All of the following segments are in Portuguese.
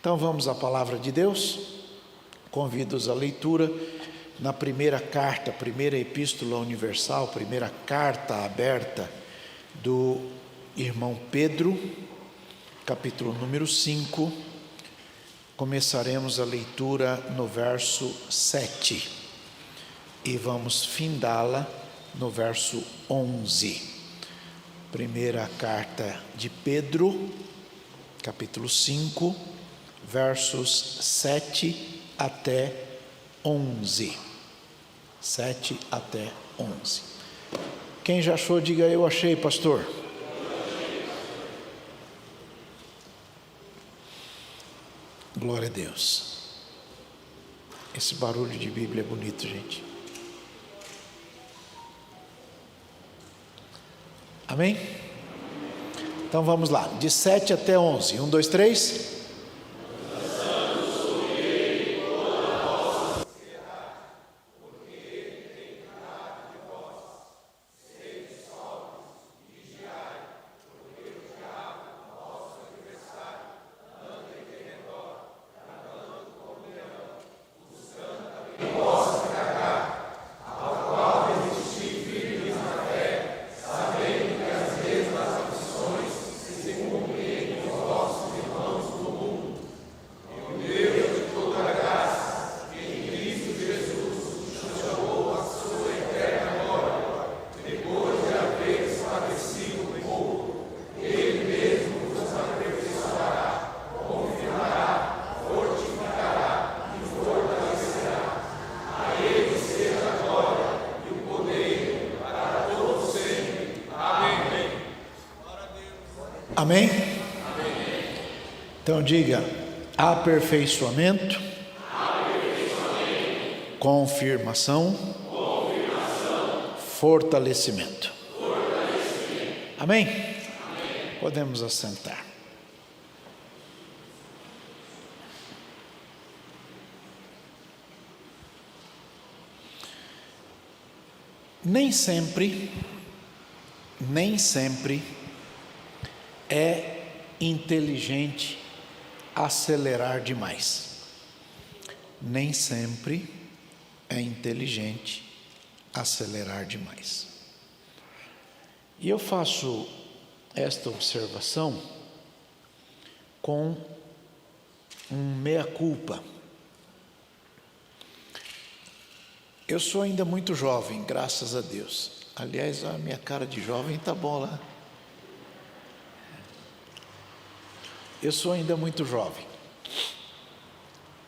Então vamos à palavra de Deus. Convido-os à leitura na primeira carta, primeira epístola universal, primeira carta aberta do irmão Pedro, capítulo número 5. Começaremos a leitura no verso 7 e vamos findá-la no verso 11. Primeira carta de Pedro, capítulo 5, versos 7 até 11. 7 até 11. Quem já achou, diga: eu achei, pastor. Glória a Deus. Esse barulho de Bíblia é bonito, gente. Amém? Então vamos lá, de 7 até 11. 1, 2, 3. Amém? Então diga: aperfeiçoamento, confirmação, fortalecimento. Amém? Podemos assentar. Nem sempre é inteligente acelerar demais. Nem sempre é inteligente acelerar demais. E eu faço esta observação com um meia-culpa. Eu sou ainda muito jovem, graças a Deus. Aliás, a minha cara de jovem está bom lá. Eu sou ainda muito jovem,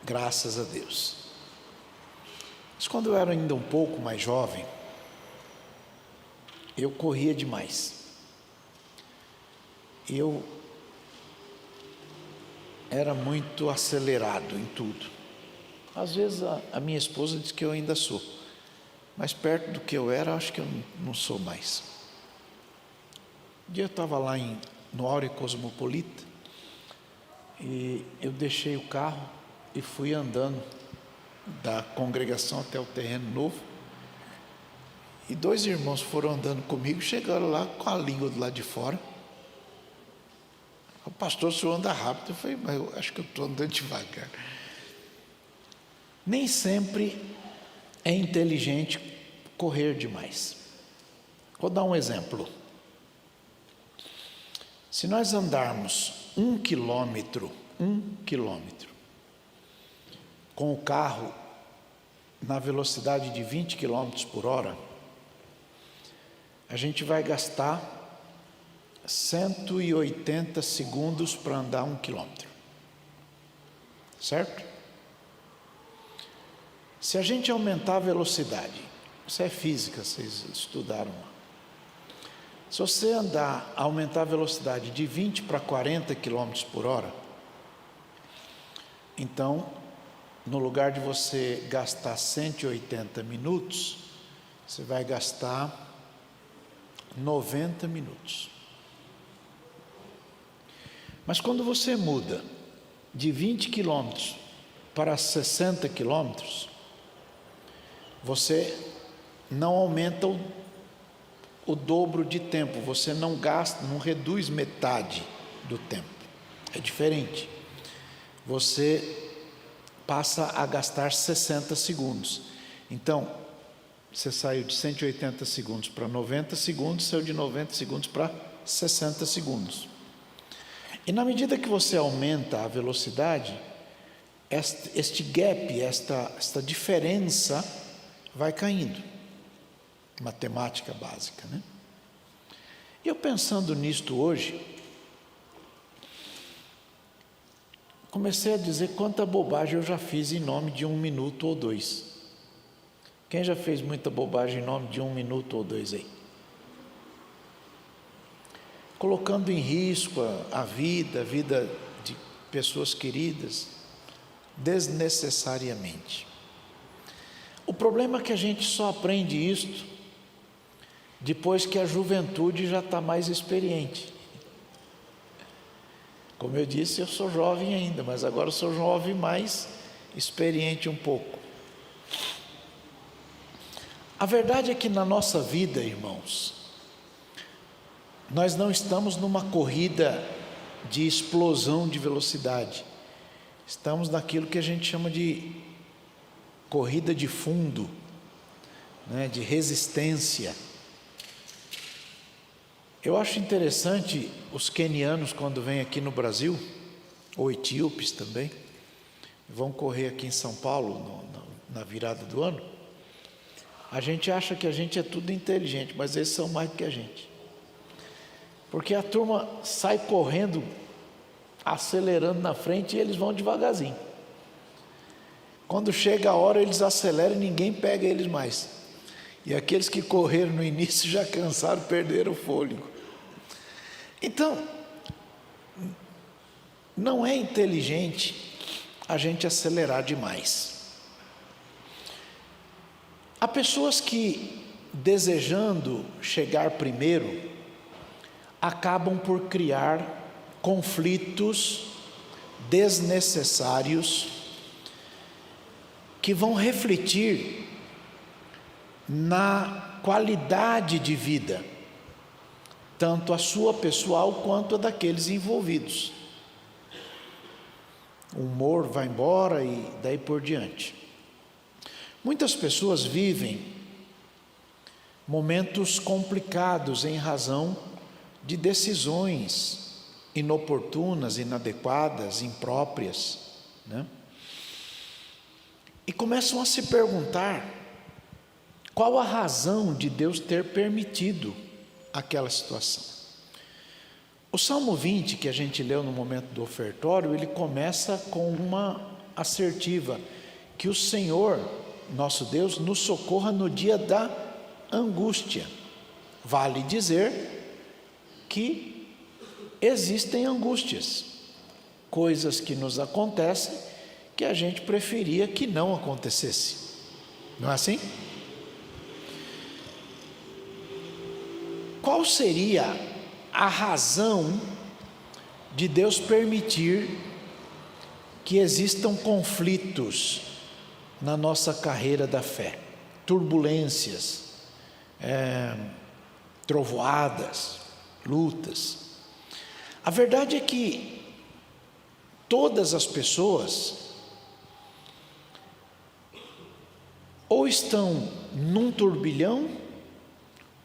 graças a Deus. Mas quando eu era ainda um pouco mais jovem, eu corria demais. Eu era muito acelerado em tudo. Às vezes a minha esposa diz que eu ainda sou, mas perto do que eu era, acho que eu não sou mais. Um dia eu estava lá no Áureo Cosmopolita, e eu deixei o carro e fui andando da congregação até o terreno novo, e 2 irmãos foram andando comigo, chegaram lá com a língua do lado de fora. O pastor, o senhor anda rápido. Eu falei: mas eu acho que eu estou andando devagar. Nem sempre é inteligente correr demais. Vou dar um exemplo. Se nós andarmos 1 quilômetro com o carro na velocidade de 20 quilômetros por hora, a gente vai gastar 180 segundos para andar 1 quilômetro, certo? Se a gente aumentar a velocidade, isso é física, vocês estudaram lá. Se você aumentar a velocidade de 20 para 40 km por hora, então, no lugar de você gastar 180 minutos, você vai gastar 90 minutos. Mas quando você muda de 20 km para 60 km, você não aumenta o dobro de tempo, você não gasta, não reduz metade do tempo. É diferente. você passa a gastar 60 segundos. Então, você saiu de 180 segundos para 90 segundos, saiu de 90 segundos para 60 segundos. E na medida que você aumenta a velocidade, este gap, esta diferença vai caindo. Matemática básica, né? E eu pensando nisto hoje, comecei a dizer quanta bobagem eu já fiz em nome de 1 minuto ou 2. Quem já fez muita bobagem em nome de 1 minuto ou 2 aí? Colocando em risco a vida de pessoas queridas, desnecessariamente. O problema é que a gente só aprende isto depois que a juventude já está mais experiente. Como eu disse, eu sou jovem ainda, mas agora eu sou jovem mais experiente um pouco. A verdade é que na nossa vida, irmãos, nós não estamos numa corrida de explosão de velocidade. Estamos naquilo que a gente chama de corrida de fundo, né, de resistência. Eu acho interessante os quenianos, quando vêm aqui no Brasil, ou etíopes também, vão correr aqui em São Paulo na virada do ano. A gente acha que a gente é tudo inteligente, mas eles são mais do que a gente. Porque a turma sai correndo, acelerando na frente, e eles vão devagarzinho. Quando chega a hora, eles aceleram e ninguém pega eles mais. E aqueles que correram no início já cansaram, perderam o fôlego. Então, não é inteligente a gente acelerar demais. Há pessoas que, desejando chegar primeiro, acabam por criar conflitos desnecessários que vão refletir na qualidade de vida, tanto a sua pessoal quanto a daqueles envolvidos. O humor vai embora e daí por diante. Muitas pessoas vivem momentos complicados em razão de decisões inoportunas, inadequadas, impróprias, né? E começam a se perguntar qual a razão de Deus ter permitido aquela situação. O Salmo 20, que a gente leu no momento do ofertório, ele começa com uma assertiva: que o Senhor, nosso Deus, nos socorra no dia da angústia. Vale dizer que existem angústias, coisas que nos acontecem que a gente preferia que não acontecesse. Não é assim? Qual seria a razão de Deus permitir que existam conflitos na nossa carreira da fé? Turbulências, trovoadas, lutas. A verdade é que todas as pessoas ou estão num turbilhão,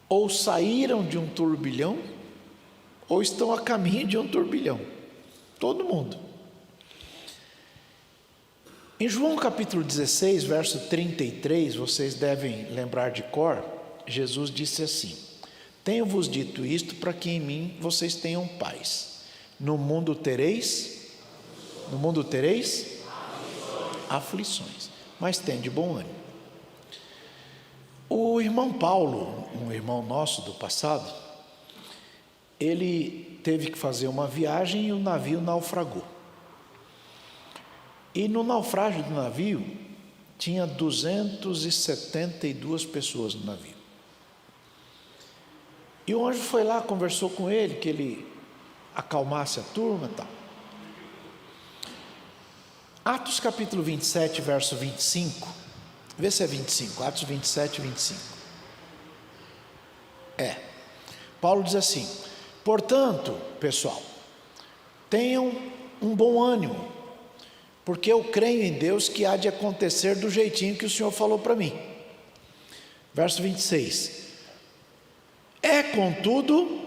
ou saíram de um turbilhão, ou estão a caminho de um turbilhão. Todo mundo. Em João capítulo 16, verso 33, vocês devem lembrar de cor, Jesus disse assim: tenho-vos dito isto para que em mim vocês tenham paz. No mundo tereis aflições, mas tende bom ânimo. O irmão Paulo, um irmão nosso do passado, ele teve que fazer uma viagem e o navio naufragou. E no naufrágio do navio, tinha 272 pessoas no navio. E o anjo foi lá, conversou com ele, que ele acalmasse a turma e tal. Atos capítulo 27, verso 25, vê se é 25, Atos 27, 25. Paulo diz assim: portanto, pessoal, tenham um bom ânimo, porque eu creio em Deus que há de acontecer do jeitinho que o Senhor falou para mim. Verso 26. É contudo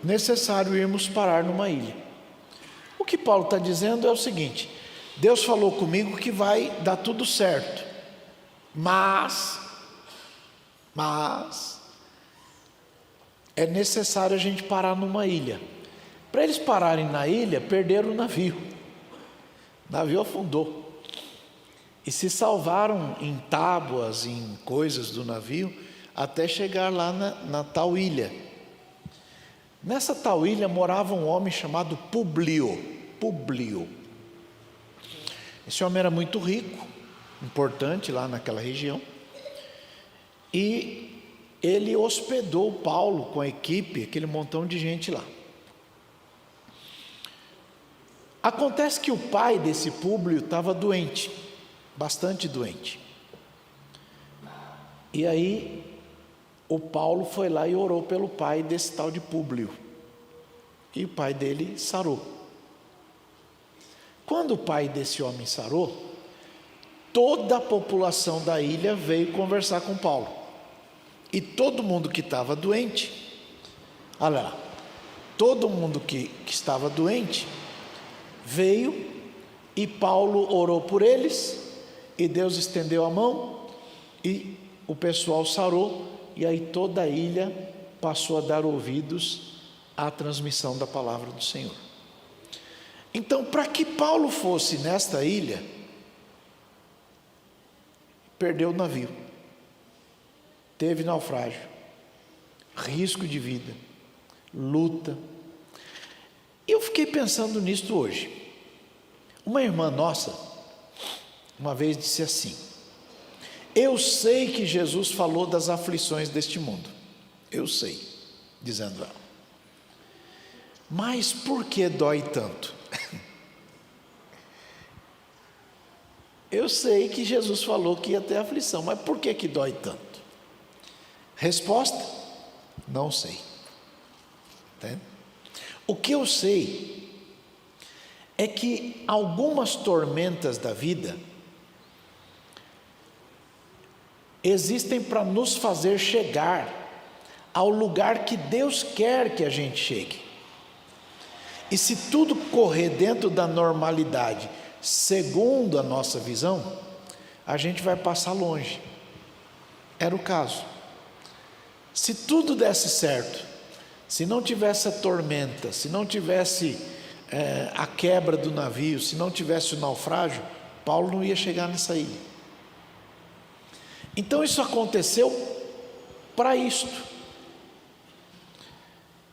necessário irmos parar numa ilha. O que Paulo está dizendo é o seguinte: Deus falou comigo que vai dar tudo certo, mas é necessário a gente parar numa ilha. Para eles pararem na ilha, perderam o navio. O navio afundou. E se salvaram em tábuas, em coisas do navio, até chegar lá na tal ilha. Nessa tal ilha morava um homem chamado Públio. Esse homem era muito rico, importante lá naquela região, e ele hospedou Paulo com a equipe, aquele montão de gente lá. Acontece que o pai desse Públio estava doente, bastante doente. E aí o Paulo foi lá e orou pelo pai desse tal de Públio, e o pai dele sarou. Quando o pai desse homem sarou, toda a população da ilha veio conversar com Paulo, e todo mundo que estava doente, olha lá, todo mundo que estava doente veio, e Paulo orou por eles, e Deus estendeu a mão, e o pessoal sarou, e aí toda a ilha passou a dar ouvidos à transmissão da palavra do Senhor. Então, para que Paulo fosse nesta ilha, perdeu o navio, teve naufrágio, risco de vida, luta. E eu fiquei pensando nisto hoje. Uma irmã nossa, uma vez disse assim: eu sei que Jesus falou das aflições deste mundo, eu sei, dizendo ela, mas por que dói tanto? Eu sei que Jesus falou que ia ter aflição, mas por que dói tanto? Resposta: não sei. Entende? O que eu sei é que algumas tormentas da vida existem para nos fazer chegar ao lugar que Deus quer que a gente chegue. E se tudo correr dentro da normalidade, segundo a nossa visão, a gente vai passar longe. Era o caso. Se tudo desse certo, se não tivesse a tormenta, se não tivesse a quebra do navio, se não tivesse o naufrágio, Paulo não ia chegar nessa ilha. Então isso aconteceu para isto.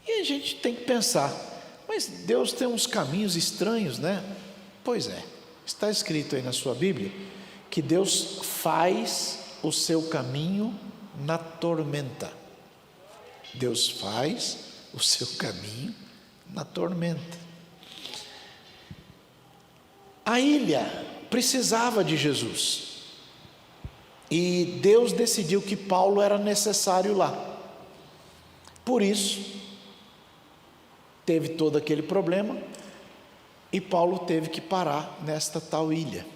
E a gente tem que pensar, mas Deus tem uns caminhos estranhos, né? Pois é, está escrito aí na sua Bíblia que Deus faz o seu caminho na tormenta. Deus faz o seu caminho na tormenta. A ilha precisava de Jesus, e Deus decidiu que Paulo era necessário lá. Por isso teve todo aquele problema, e Paulo teve que parar nesta tal ilha.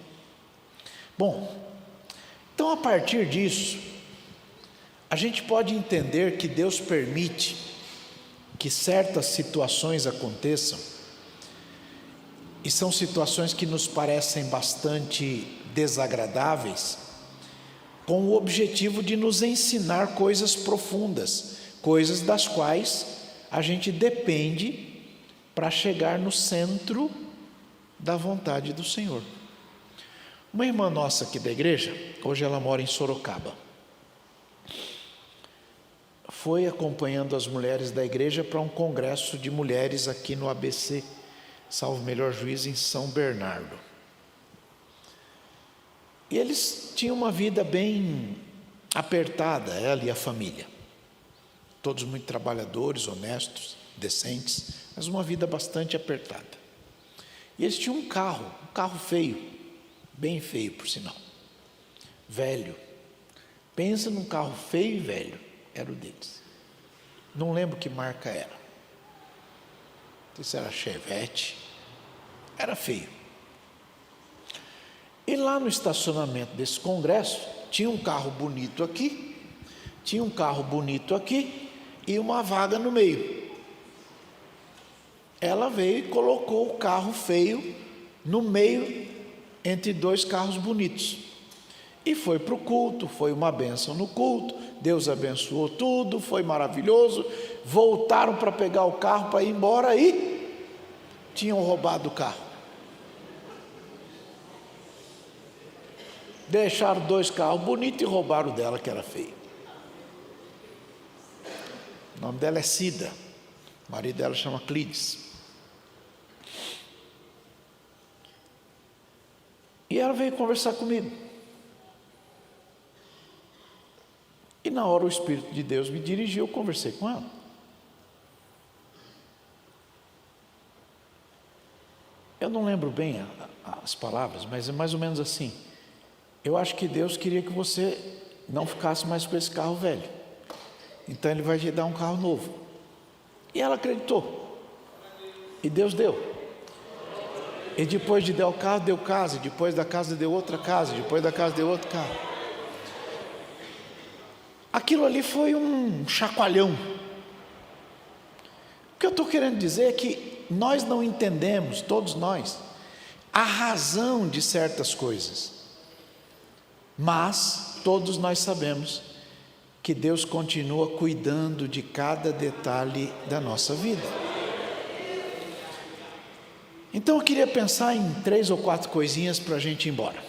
Bom, então a partir disso, a gente pode entender que Deus permite que certas situações aconteçam, e são situações que nos parecem bastante desagradáveis, com o objetivo de nos ensinar coisas profundas, coisas das quais a gente depende para chegar no centro da vontade do Senhor. Uma irmã nossa aqui da igreja, hoje ela mora em Sorocaba, foi acompanhando as mulheres da igreja para um congresso de mulheres aqui no ABC, salvo melhor juízo, em São Bernardo. E eles tinham uma vida bem apertada, ela e a família, todos muito trabalhadores, honestos, decentes, mas uma vida bastante apertada. E eles tinham um carro feio, bem feio por sinal, velho. Pensa num carro feio e velho, era o deles. Não lembro que marca era. sei se era Chevette, era feio. E lá no estacionamento desse congresso, tinha um carro bonito aqui, tinha um carro bonito aqui e uma vaga no meio. Ela veio e colocou o carro feio no meio, entre dois carros bonitos. E foi para o culto, foi uma bênção no culto, Deus abençoou tudo, foi maravilhoso. Voltaram para pegar o carro para ir embora e tinham roubado o carro. Deixaram dois carros bonitos e roubaram o dela, que era feio. O nome dela é Cida, o marido dela chama Clides. E ela veio conversar comigo. E na hora o Espírito de Deus me dirigiu, eu conversei com ela. Eu não lembro bem as palavras, mas é mais ou menos assim. Eu acho que Deus queria que você não ficasse mais com esse carro velho. Então Ele vai te dar um carro novo. E ela acreditou. E Deus deu. E depois de dar o carro, deu casa. E depois da casa, deu outra casa. E depois da casa, deu outro carro. Aquilo ali foi um chacoalhão. O que eu estou querendo dizer é que nós não entendemos, todos nós, a razão de certas coisas. Mas todos nós sabemos que Deus continua cuidando de cada detalhe da nossa vida. Então eu queria pensar em 3 ou 4 coisinhas para a gente ir embora.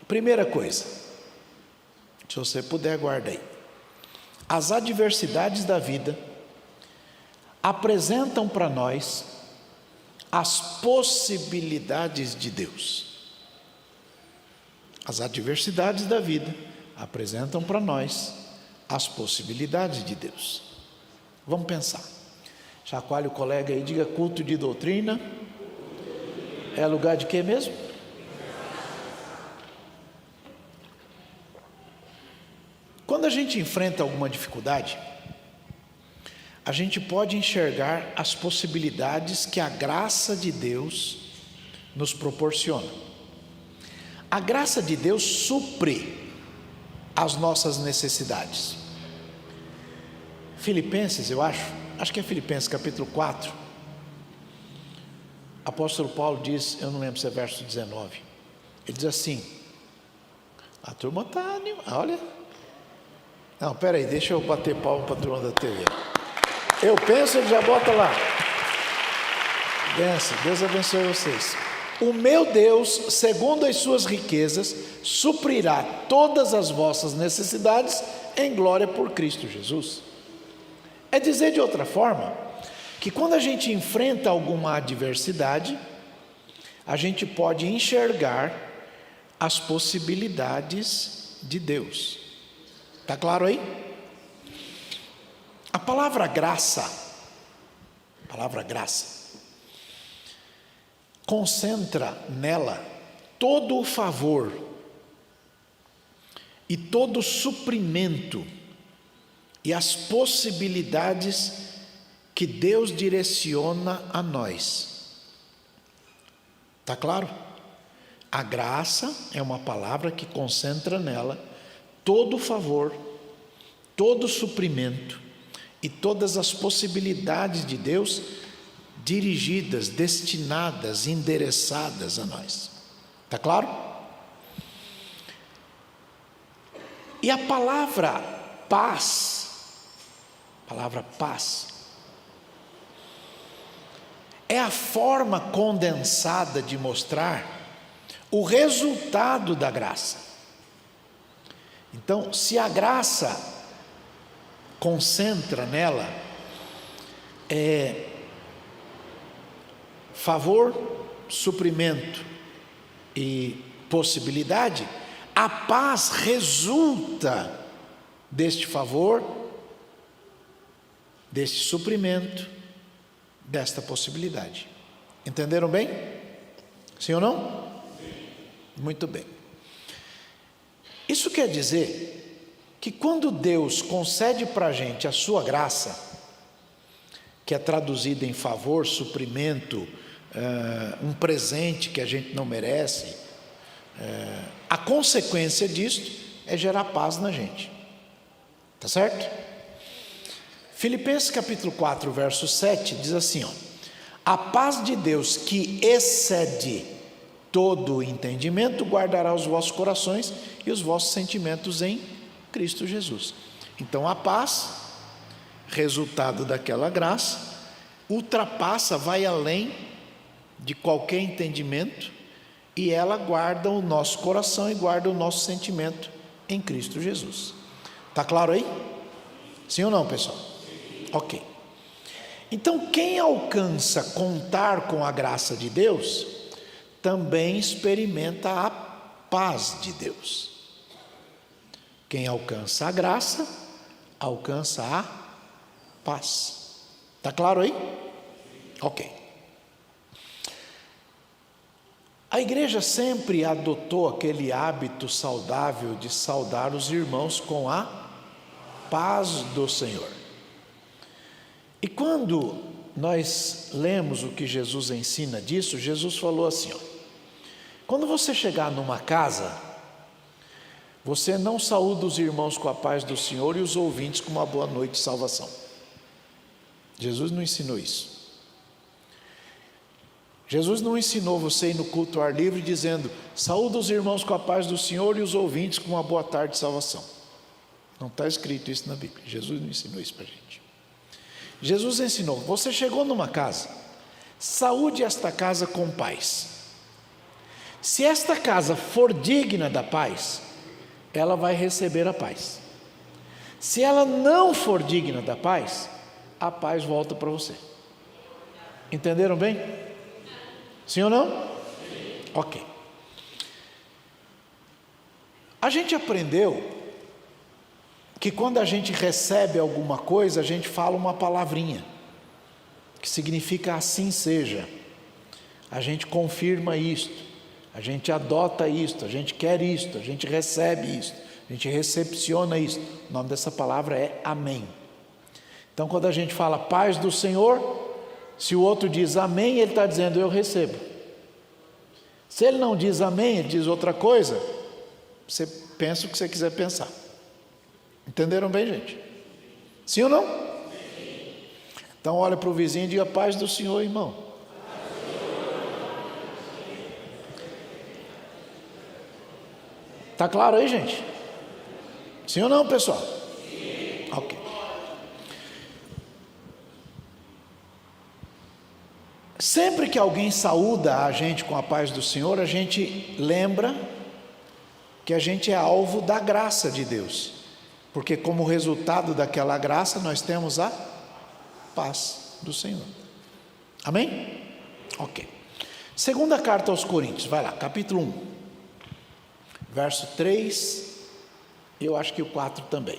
Primeira coisa, se você puder, guarda aí. As adversidades da vida apresentam para nós as possibilidades de Deus. As adversidades da vida apresentam para nós as possibilidades de Deus. Vamos pensar. Chacoalhe o colega aí, diga: culto de doutrina é lugar de quê mesmo? Quando a gente enfrenta alguma dificuldade, a gente pode enxergar as possibilidades que a graça de Deus nos proporciona. A graça de Deus supre as nossas necessidades. Filipenses, eu acho que é Filipenses capítulo 4, apóstolo Paulo diz, eu não lembro se é verso 19, ele diz assim, a turma está animada, olha, não, peraí, deixa eu bater palma para a turma da TV, eu penso, ele já bota lá, benção, Deus abençoe vocês. O meu Deus, segundo as suas riquezas, suprirá todas as vossas necessidades em glória por Cristo Jesus. É dizer de outra forma, que quando a gente enfrenta alguma adversidade, a gente pode enxergar as possibilidades de Deus. Está claro aí? A palavra graça, concentra nela todo o favor e todo o suprimento e as possibilidades que Deus direciona a nós. Está claro? A graça é uma palavra que concentra nela todo o favor, todo o suprimento e todas as possibilidades de Deus dirigidas, destinadas, endereçadas a nós. Está claro? E a palavra paz, é a forma condensada de mostrar o resultado da graça. Então, se a graça concentra nela favor, suprimento e possibilidade, a paz resulta deste favor, deste suprimento, desta possibilidade. Entenderam bem? Sim ou não? Muito bem. Isso quer dizer que quando Deus concede para a gente a sua graça, que é traduzida em favor, suprimento, um presente que a gente não merece, a consequência disto é gerar paz na gente. Tá certo? Filipenses capítulo 4, verso 7 diz assim, ó: a paz de Deus que excede todo o entendimento guardará os vossos corações e os vossos sentimentos em Cristo Jesus. Então a paz, resultado daquela graça, ultrapassa, vai além de qualquer entendimento, e ela guarda o nosso coração e guarda o nosso sentimento em Cristo Jesus. Está claro aí? Sim ou não, pessoal? Ok. Então, quem alcança contar com a graça de Deus, também experimenta a paz de Deus. Quem alcança a graça, alcança a paz. Está claro aí? Ok. A igreja sempre adotou aquele hábito saudável de saudar os irmãos com a paz do Senhor. E quando nós lemos o que Jesus ensina disso, Jesus falou assim, ó: quando você chegar numa casa, você não saúda os irmãos com a paz do Senhor e os ouvintes com uma boa noite de salvação. Jesus não ensinou isso. Jesus não ensinou você ir no culto ao ar livre dizendo: saúda os irmãos com a paz do Senhor e os ouvintes com uma boa tarde de salvação. Não está escrito isso na Bíblia. Jesus não ensinou isso para a gente. Jesus ensinou: você chegou numa casa, saúde esta casa com paz. Se esta casa for digna da paz, ela vai receber a paz. Se ela não for digna da paz, a paz volta para você. Entenderam bem? Sim ou não? Sim. Ok. A gente aprendeu que quando a gente recebe alguma coisa, a gente fala uma palavrinha, que significa assim seja. A gente confirma isto, a gente adota isto, a gente quer isto, a gente recebe isto, a gente recepciona isto. O nome dessa palavra é amém. Então, quando a gente fala paz do Senhor, se o outro diz amém, ele está dizendo eu recebo. Se ele não diz amém, ele diz outra coisa, você pensa o que você quiser pensar. Entenderam bem, gente? Sim ou não? Sim. Então olha para o vizinho e diga: paz do Senhor, irmão. Está claro aí, gente? Sim ou não, pessoal? Sim. Ok. Sempre que alguém saúda a gente com a paz do Senhor, a gente lembra que a gente é alvo da graça de Deus, porque como resultado daquela graça nós temos a paz do Senhor. Amém? Ok. Segunda carta aos Coríntios, vai lá, capítulo 1, verso 3, eu acho que o 4 também.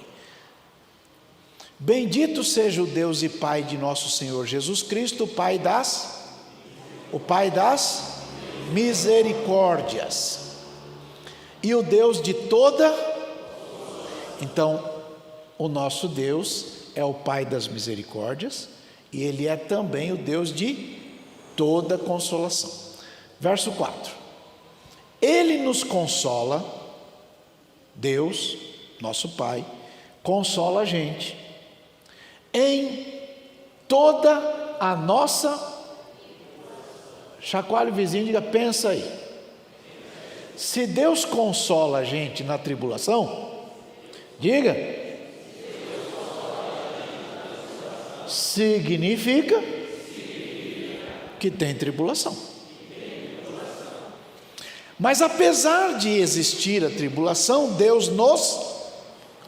Bendito seja o Deus e Pai de nosso Senhor Jesus Cristo, o Pai das misericórdias e o Deus de toda. Então, o nosso Deus é o Pai das misericórdias e Ele é também o Deus de toda consolação. Verso 4: Ele nos consola, Deus, nosso Pai, consola a gente em toda a nossa. Chacoalhe o vizinho e diga: pensa aí. Se Deus consola a gente na tribulação, diga, significa que tem tribulação. Mas apesar de existir a tribulação, Deus nos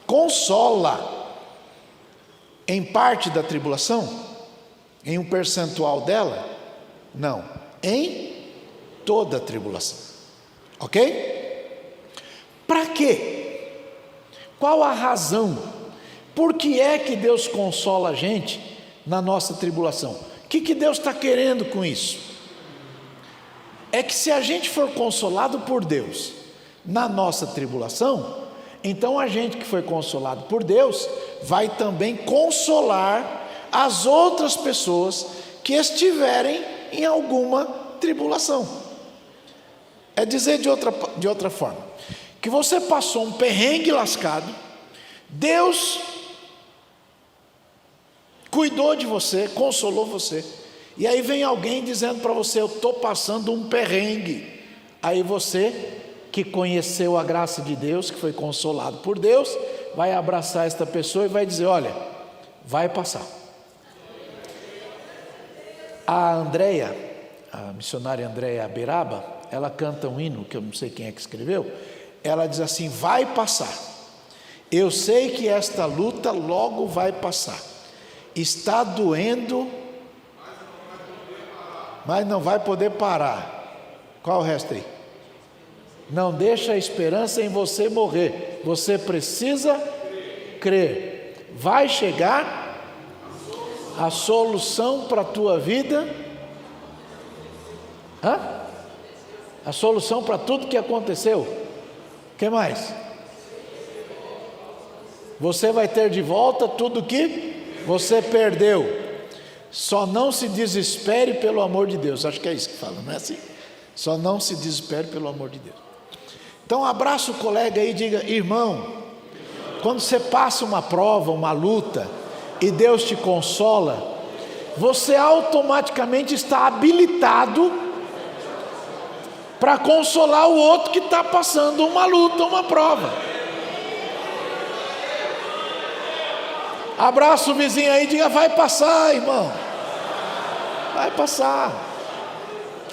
consola em parte da tribulação, em um percentual dela? Não, em toda a tribulação. Ok? Para quê? Qual a razão? Por que é que Deus consola a gente na nossa tribulação? O que Deus está querendo com isso? É que se a gente for consolado por Deus na nossa tribulação, então a gente que foi consolado por Deus vai também consolar as outras pessoas que estiverem em alguma tribulação. É dizer de outra forma, que você passou um perrengue lascado, Deus cuidou de você, consolou você, e aí vem alguém dizendo para você: eu estou passando um perrengue. Aí você, que conheceu a graça de Deus, que foi consolado por Deus, vai abraçar esta pessoa e vai dizer: olha, vai passar. A Andréia, a missionária Andréia Beraba, ela canta um hino, que eu não sei quem é que escreveu. Ela diz assim: vai passar, eu sei que esta luta logo vai passar, está doendo, mas não vai poder parar. Qual o resto aí? Não deixa a esperança em você morrer, você precisa crer. Vai chegar a solução para a tua vida. A solução para tudo que aconteceu. O que mais? Você vai ter de volta tudo que você perdeu. Só não se desespere pelo amor de Deus. Acho que é isso que fala, não é assim? Só não se desespere pelo amor de Deus. Então abraça o colega aí e diga: irmão, quando você passa uma prova, uma luta, e Deus te consola, você automaticamente está habilitado para consolar o outro que está passando uma luta, uma prova. Abraça o vizinho aí e diga: vai passar, irmão, vai passar,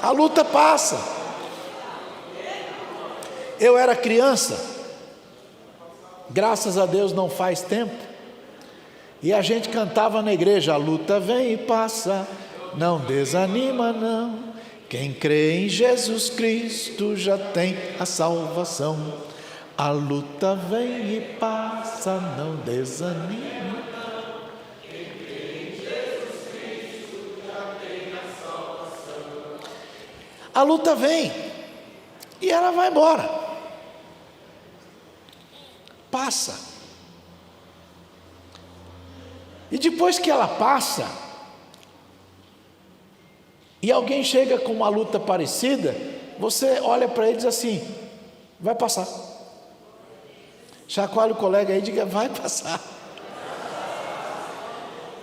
a luta passa. Eu era criança, graças a Deus não faz tempo, e a gente cantava na igreja: a luta vem e passa, não desanima não, quem crê em Jesus Cristo já tem a salvação. A luta vem e passa, não desanima. Quem crê em Jesus Cristo já tem a salvação. A luta vem e ela vai embora. Passa. E depois que ela passa, e alguém chega com uma luta parecida, você olha para ele e diz assim: vai passar. Chacoalha o colega aí e diga: vai passar.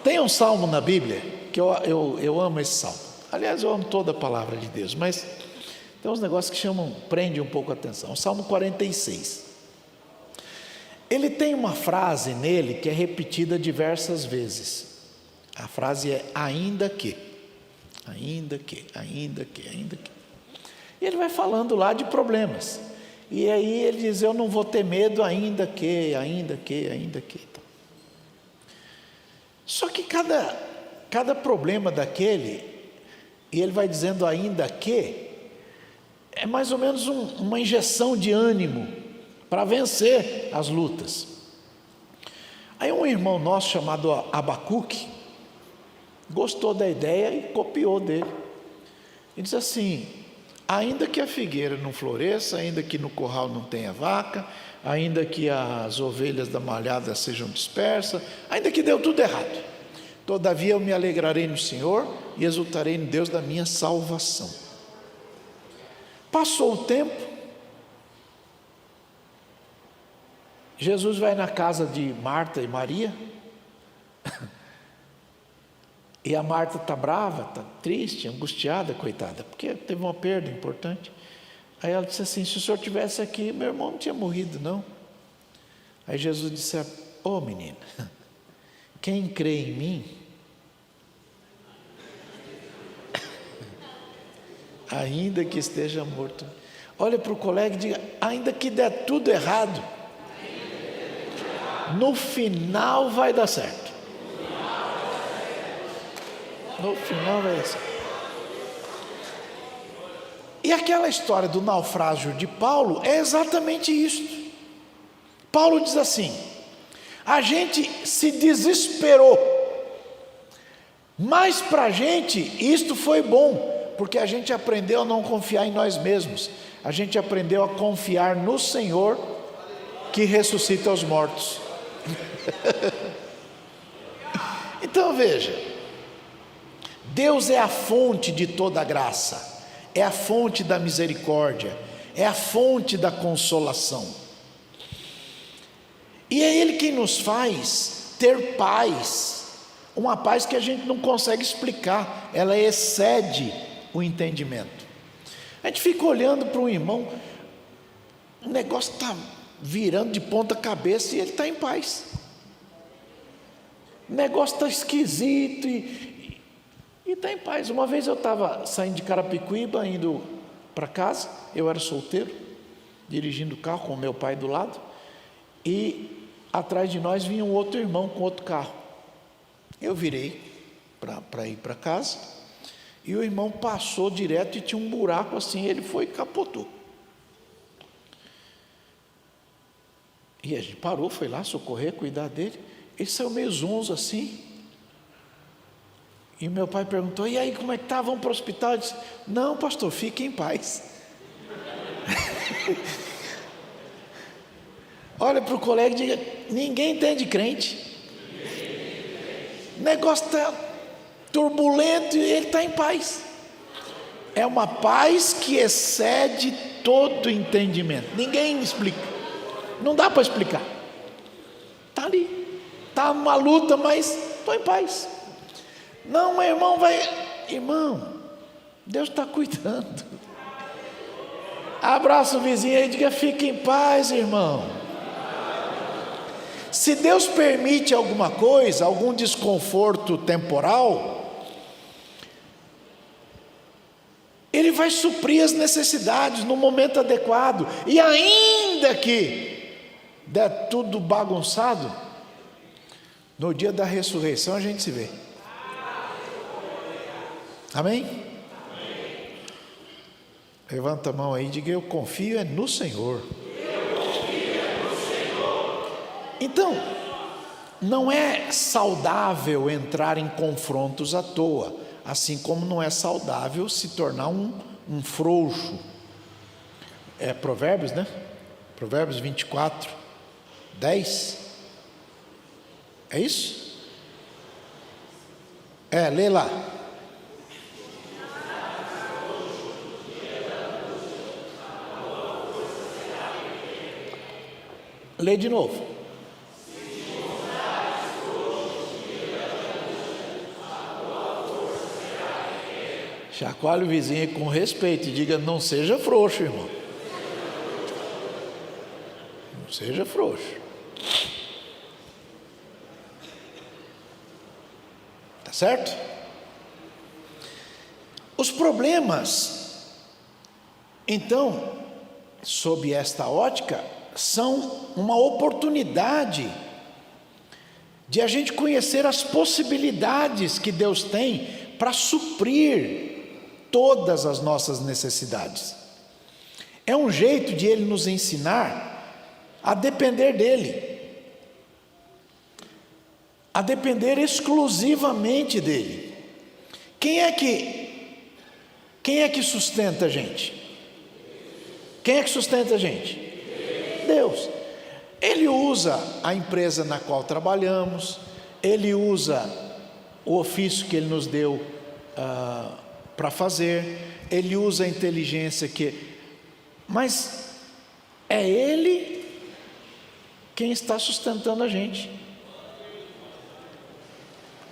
Tem um salmo na Bíblia, que eu amo esse salmo. Aliás, eu amo toda a palavra de Deus, mas tem uns negócios que prende um pouco a atenção. O Salmo 46. Ele tem uma frase nele que é repetida diversas vezes. A frase é: ainda que, ainda que, ainda que, ainda que. E ele vai falando lá de problemas. E aí ele diz: eu não vou ter medo, ainda que, ainda que, ainda que. Só que cada problema daquele, e ele vai dizendo ainda que, é mais ou menos uma injeção de ânimo para vencer as lutas. Aí um irmão nosso chamado Abacuque gostou da ideia e copiou dele. Ele diz assim: ainda que a figueira não floresça, ainda que no curral não tenha vaca, ainda que as ovelhas da malhada sejam dispersas, ainda que deu tudo errado, todavia eu me alegrarei no Senhor e exultarei no Deus da minha salvação. Passou o tempo, Jesus vai na casa de Marta e Maria, e a Marta está brava, está triste, angustiada, coitada, porque teve uma perda importante. Aí ela disse assim: se o senhor estivesse aqui, meu irmão não tinha morrido não. Aí Jesus disse: ô menina, quem crê em mim, ainda que esteja morto. Olha para o colega e diga: ainda que der tudo errado, no final vai dar certo. No final vai dar certo. E aquela história do naufrágio de Paulo é exatamente isso. Paulo diz assim: a gente se desesperou, mas para a gente isto foi bom, porque a gente aprendeu a não confiar em nós mesmos, a gente aprendeu a confiar no Senhor que ressuscita os mortos. Então veja, Deus é a fonte de toda a graça, é a fonte da misericórdia, é a fonte da consolação. E é Ele quem nos faz ter paz, uma paz que a gente não consegue explicar, ela excede o entendimento. A gente fica olhando para um irmão, o negócio está virando de ponta cabeça e ele está em paz. O negócio está esquisito e está em paz. Uma vez eu estava saindo de Carapicuíba, indo para casa, eu era solteiro, dirigindo o carro com o meu pai do lado, e atrás de nós vinha um outro irmão com outro carro. Eu virei para ir para casa, e o irmão passou direto e tinha um buraco assim, ele foi e capotou. E a gente parou, foi lá socorrer, cuidar dele. Ele saiu meio zonzo assim. E meu pai perguntou: e aí, como é que tá? Vamos para o hospital? Eu disse: não, pastor, fique em paz. Olha para o colega e diga: ninguém entende crente. O negócio está turbulento e ele está em paz. É uma paz que excede todo entendimento. Ninguém explica. Não dá para explicar. Está ali. Está uma luta, mas estou em paz. Não, meu irmão vai... Irmão, Deus está cuidando. Abraça o vizinho e diga: fique em paz, irmão. Se Deus permite alguma coisa, algum desconforto temporal, Ele vai suprir as necessidades no momento adequado. E ainda que der tudo bagunçado, no dia da ressurreição a gente se vê. Amém? Levanta a mão aí e diga: eu confio no Senhor. Então, não é saudável entrar em confrontos à toa, assim como não é saudável se tornar um frouxo. É Provérbios, né? Provérbios 24, 10. É isso? Lê lá. Lê de novo. Chacoalhe o vizinho com respeito e diga: não seja frouxo, irmão. Não seja frouxo. Tá certo? Os problemas, então, sob esta ótica, são uma oportunidade de a gente conhecer as possibilidades que Deus tem para suprir todas as nossas necessidades. É um jeito de Ele nos ensinar a depender dEle, a depender exclusivamente dEle. Quem é que sustenta a gente? Quem é que sustenta a gente? Deus. Ele usa a empresa na qual trabalhamos, Ele usa o ofício que Ele nos deu para fazer, Ele usa a inteligência mas é Ele quem está sustentando a gente.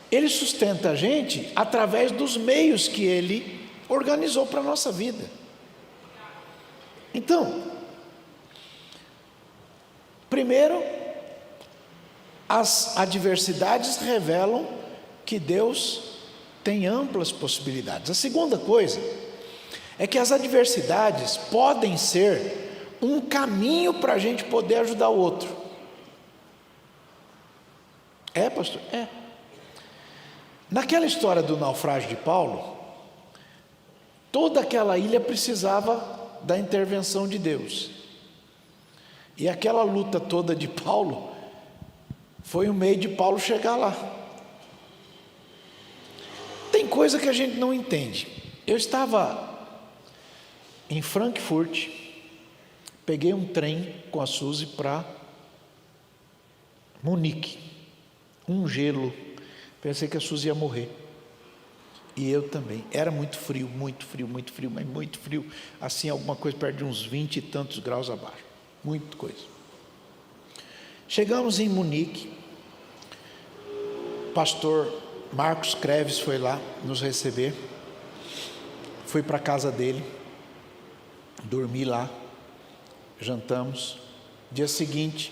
Ele sustenta a gente através dos meios que Ele organizou para a nossa vida. Então, primeiro, as adversidades revelam que Deus tem amplas possibilidades. A segunda coisa é que as adversidades podem ser um caminho para a gente poder ajudar o outro. É, pastor? É. Naquela história do naufrágio de Paulo, toda aquela ilha precisava da intervenção de Deus. E aquela luta toda de Paulo foi o meio de Paulo chegar lá. Tem coisa que a gente não entende. Eu estava em Frankfurt, peguei um trem com a Suzy para Munique, um gelo. Pensei que a Suzy ia morrer. E eu também. Era muito frio, mas muito frio. Assim, alguma coisa perto de uns 20 e tantos graus abaixo. Muita coisa. Chegamos em Munique. O pastor Marcos Creves foi lá nos receber. Fui para a casa dele. Dormi lá. Jantamos. Dia seguinte,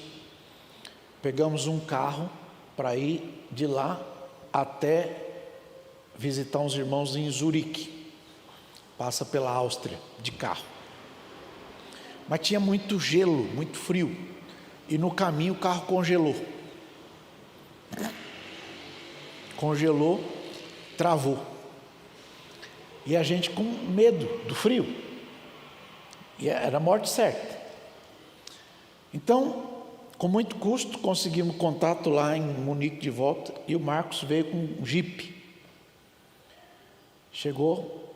pegamos um carro para ir de lá até visitar uns irmãos em Zurique. Passa pela Áustria de carro. Mas tinha muito gelo, muito frio. E no caminho o carro congelou. Congelou, travou. E a gente com medo do frio. E era a morte certa. Então, com muito custo, conseguimos contato lá em Munique de volta. E o Marcos veio com um jipe. Chegou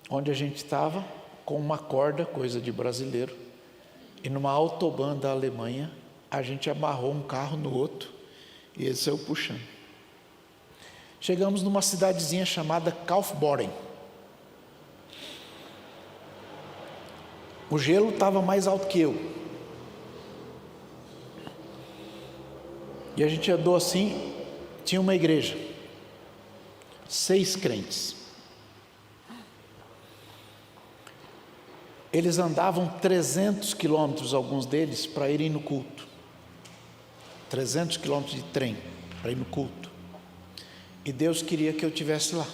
onde a gente estava, com uma corda, coisa de brasileiro. E numa autobahn da Alemanha, a gente amarrou um carro no outro. E ele saiu puxando. Chegamos numa cidadezinha chamada Kaufbeuren. O gelo estava mais alto que eu. E a gente andou assim, tinha uma igreja. 6 crentes. Eles andavam 300 quilômetros, alguns deles, para irem no culto. 300 quilômetros de trem para ir no culto. E Deus queria que eu estivesse lá.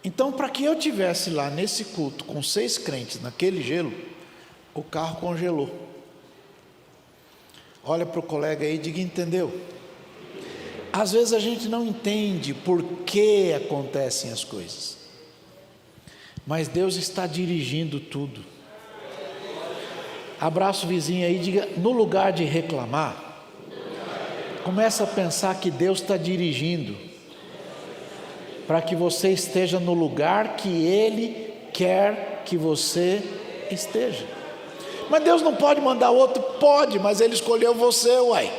Então, para que eu estivesse lá nesse culto com 6 crentes, naquele gelo, o carro congelou. Olha para o colega aí e diga: entendeu? Às vezes a gente não entende por que acontecem as coisas. Mas Deus está dirigindo tudo. Abraça o vizinho aí e diga: no lugar de reclamar, começa a pensar que Deus está dirigindo, para que você esteja no lugar que Ele quer que você esteja. Mas Deus não pode mandar outro? Pode, mas Ele escolheu você, uai.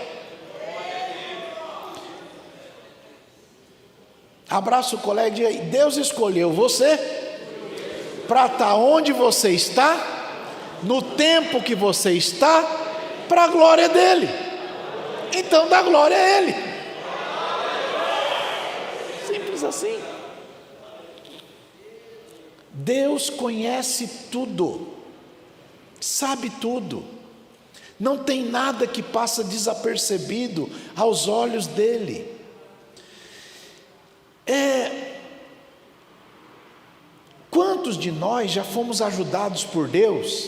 Abraça o colega e diga: Deus escolheu você para estar onde você está, no tempo que você está, para a glória dEle. Então dá glória a Ele. Simples assim. Deus conhece tudo, sabe tudo. Não tem nada que passa desapercebido aos olhos dEle. Quantos de nós já fomos ajudados por Deus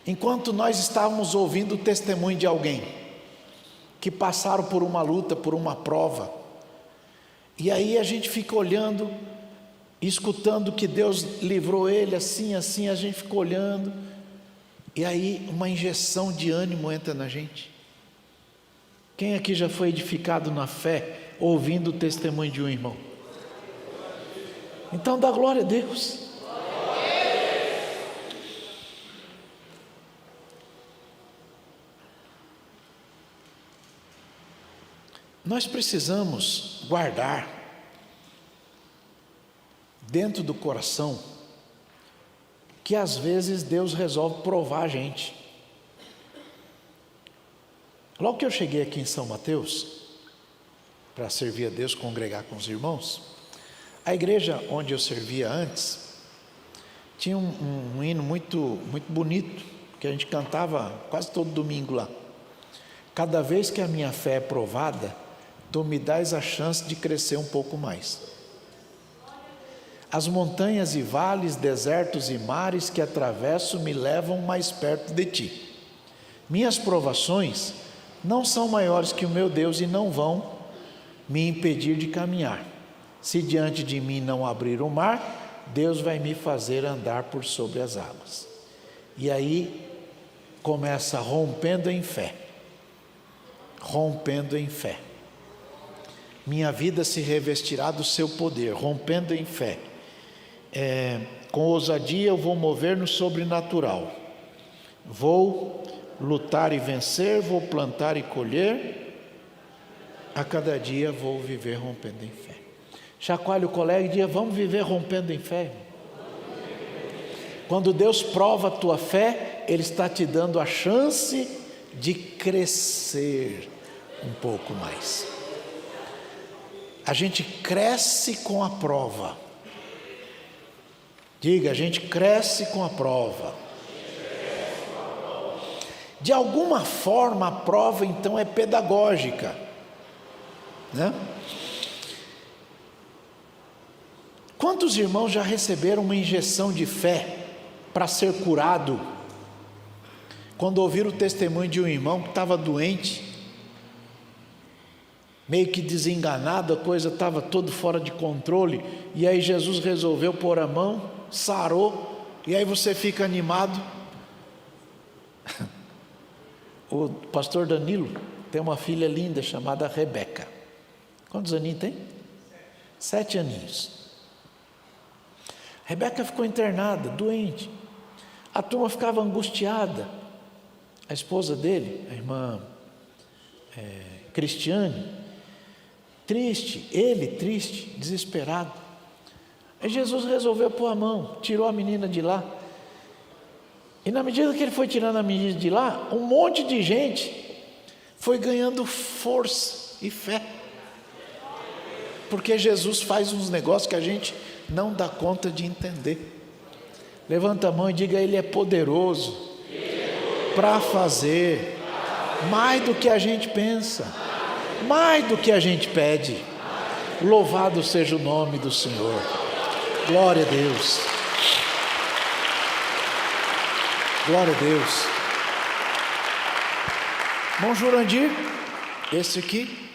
enquanto nós estávamos ouvindo o testemunho de alguém que passaram por uma luta, por uma prova, e aí a gente fica olhando, escutando que Deus livrou ele assim, assim, a gente fica olhando, e aí uma injeção de ânimo entra na gente. Quem aqui já foi edificado na fé ouvindo o testemunho de um irmão? Então dá glória a Deus. Nós precisamos guardar dentro do coração que às vezes Deus resolve provar a gente. Logo que eu cheguei aqui em São Mateus, para servir a Deus, congregar com os irmãos, a igreja onde eu servia antes tinha um hino muito bonito, que a gente cantava quase todo domingo lá. Cada vez que a minha fé é provada, tu me dás a chance de crescer um pouco mais. As montanhas e vales, desertos e mares que atravesso me levam mais perto de ti. Minhas provações não são maiores que o meu Deus e não vão me impedir de caminhar. Se diante de mim não abrir o mar, Deus vai me fazer andar por sobre as águas. E aí começa rompendo em fé. Rompendo em fé. Minha vida se revestirá do seu poder, rompendo em fé. Com ousadia eu vou mover no sobrenatural. Vou lutar e vencer, vou plantar e colher. A cada dia vou viver rompendo em fé. Chacoalhe o colega e diga: vamos viver rompendo em fé. Quando Deus prova a tua fé, Ele está te dando a chance de crescer um pouco mais. A gente cresce com a prova. Diga: a gente cresce com a prova. De alguma forma a prova então é pedagógica, né? Quantos irmãos já receberam uma injeção de fé para ser curado, quando ouviram o testemunho de um irmão que estava doente, meio que desenganado, a coisa estava toda fora de controle, e aí Jesus resolveu pôr a mão, sarou, e aí você fica animado. O pastor Danilo tem uma filha linda chamada Rebeca. Quantos aninhos tem? 7 aninhos. Rebeca ficou internada, doente. A turma ficava angustiada. A esposa dele, a irmã Cristiane, triste, ele triste, desesperado. Aí Jesus resolveu pôr a mão, tirou a menina de lá. E na medida que ele foi tirando a menina de lá, um monte de gente foi ganhando força e fé. Porque Jesus faz uns negócios que a gente não dá conta de entender. Levanta a mão e diga: Ele é poderoso para fazer mais do que a gente pensa, mais do que a gente pede. Louvado seja o nome do Senhor. Glória a Deus. Glória a Deus. Irmão Jurandir, esse aqui,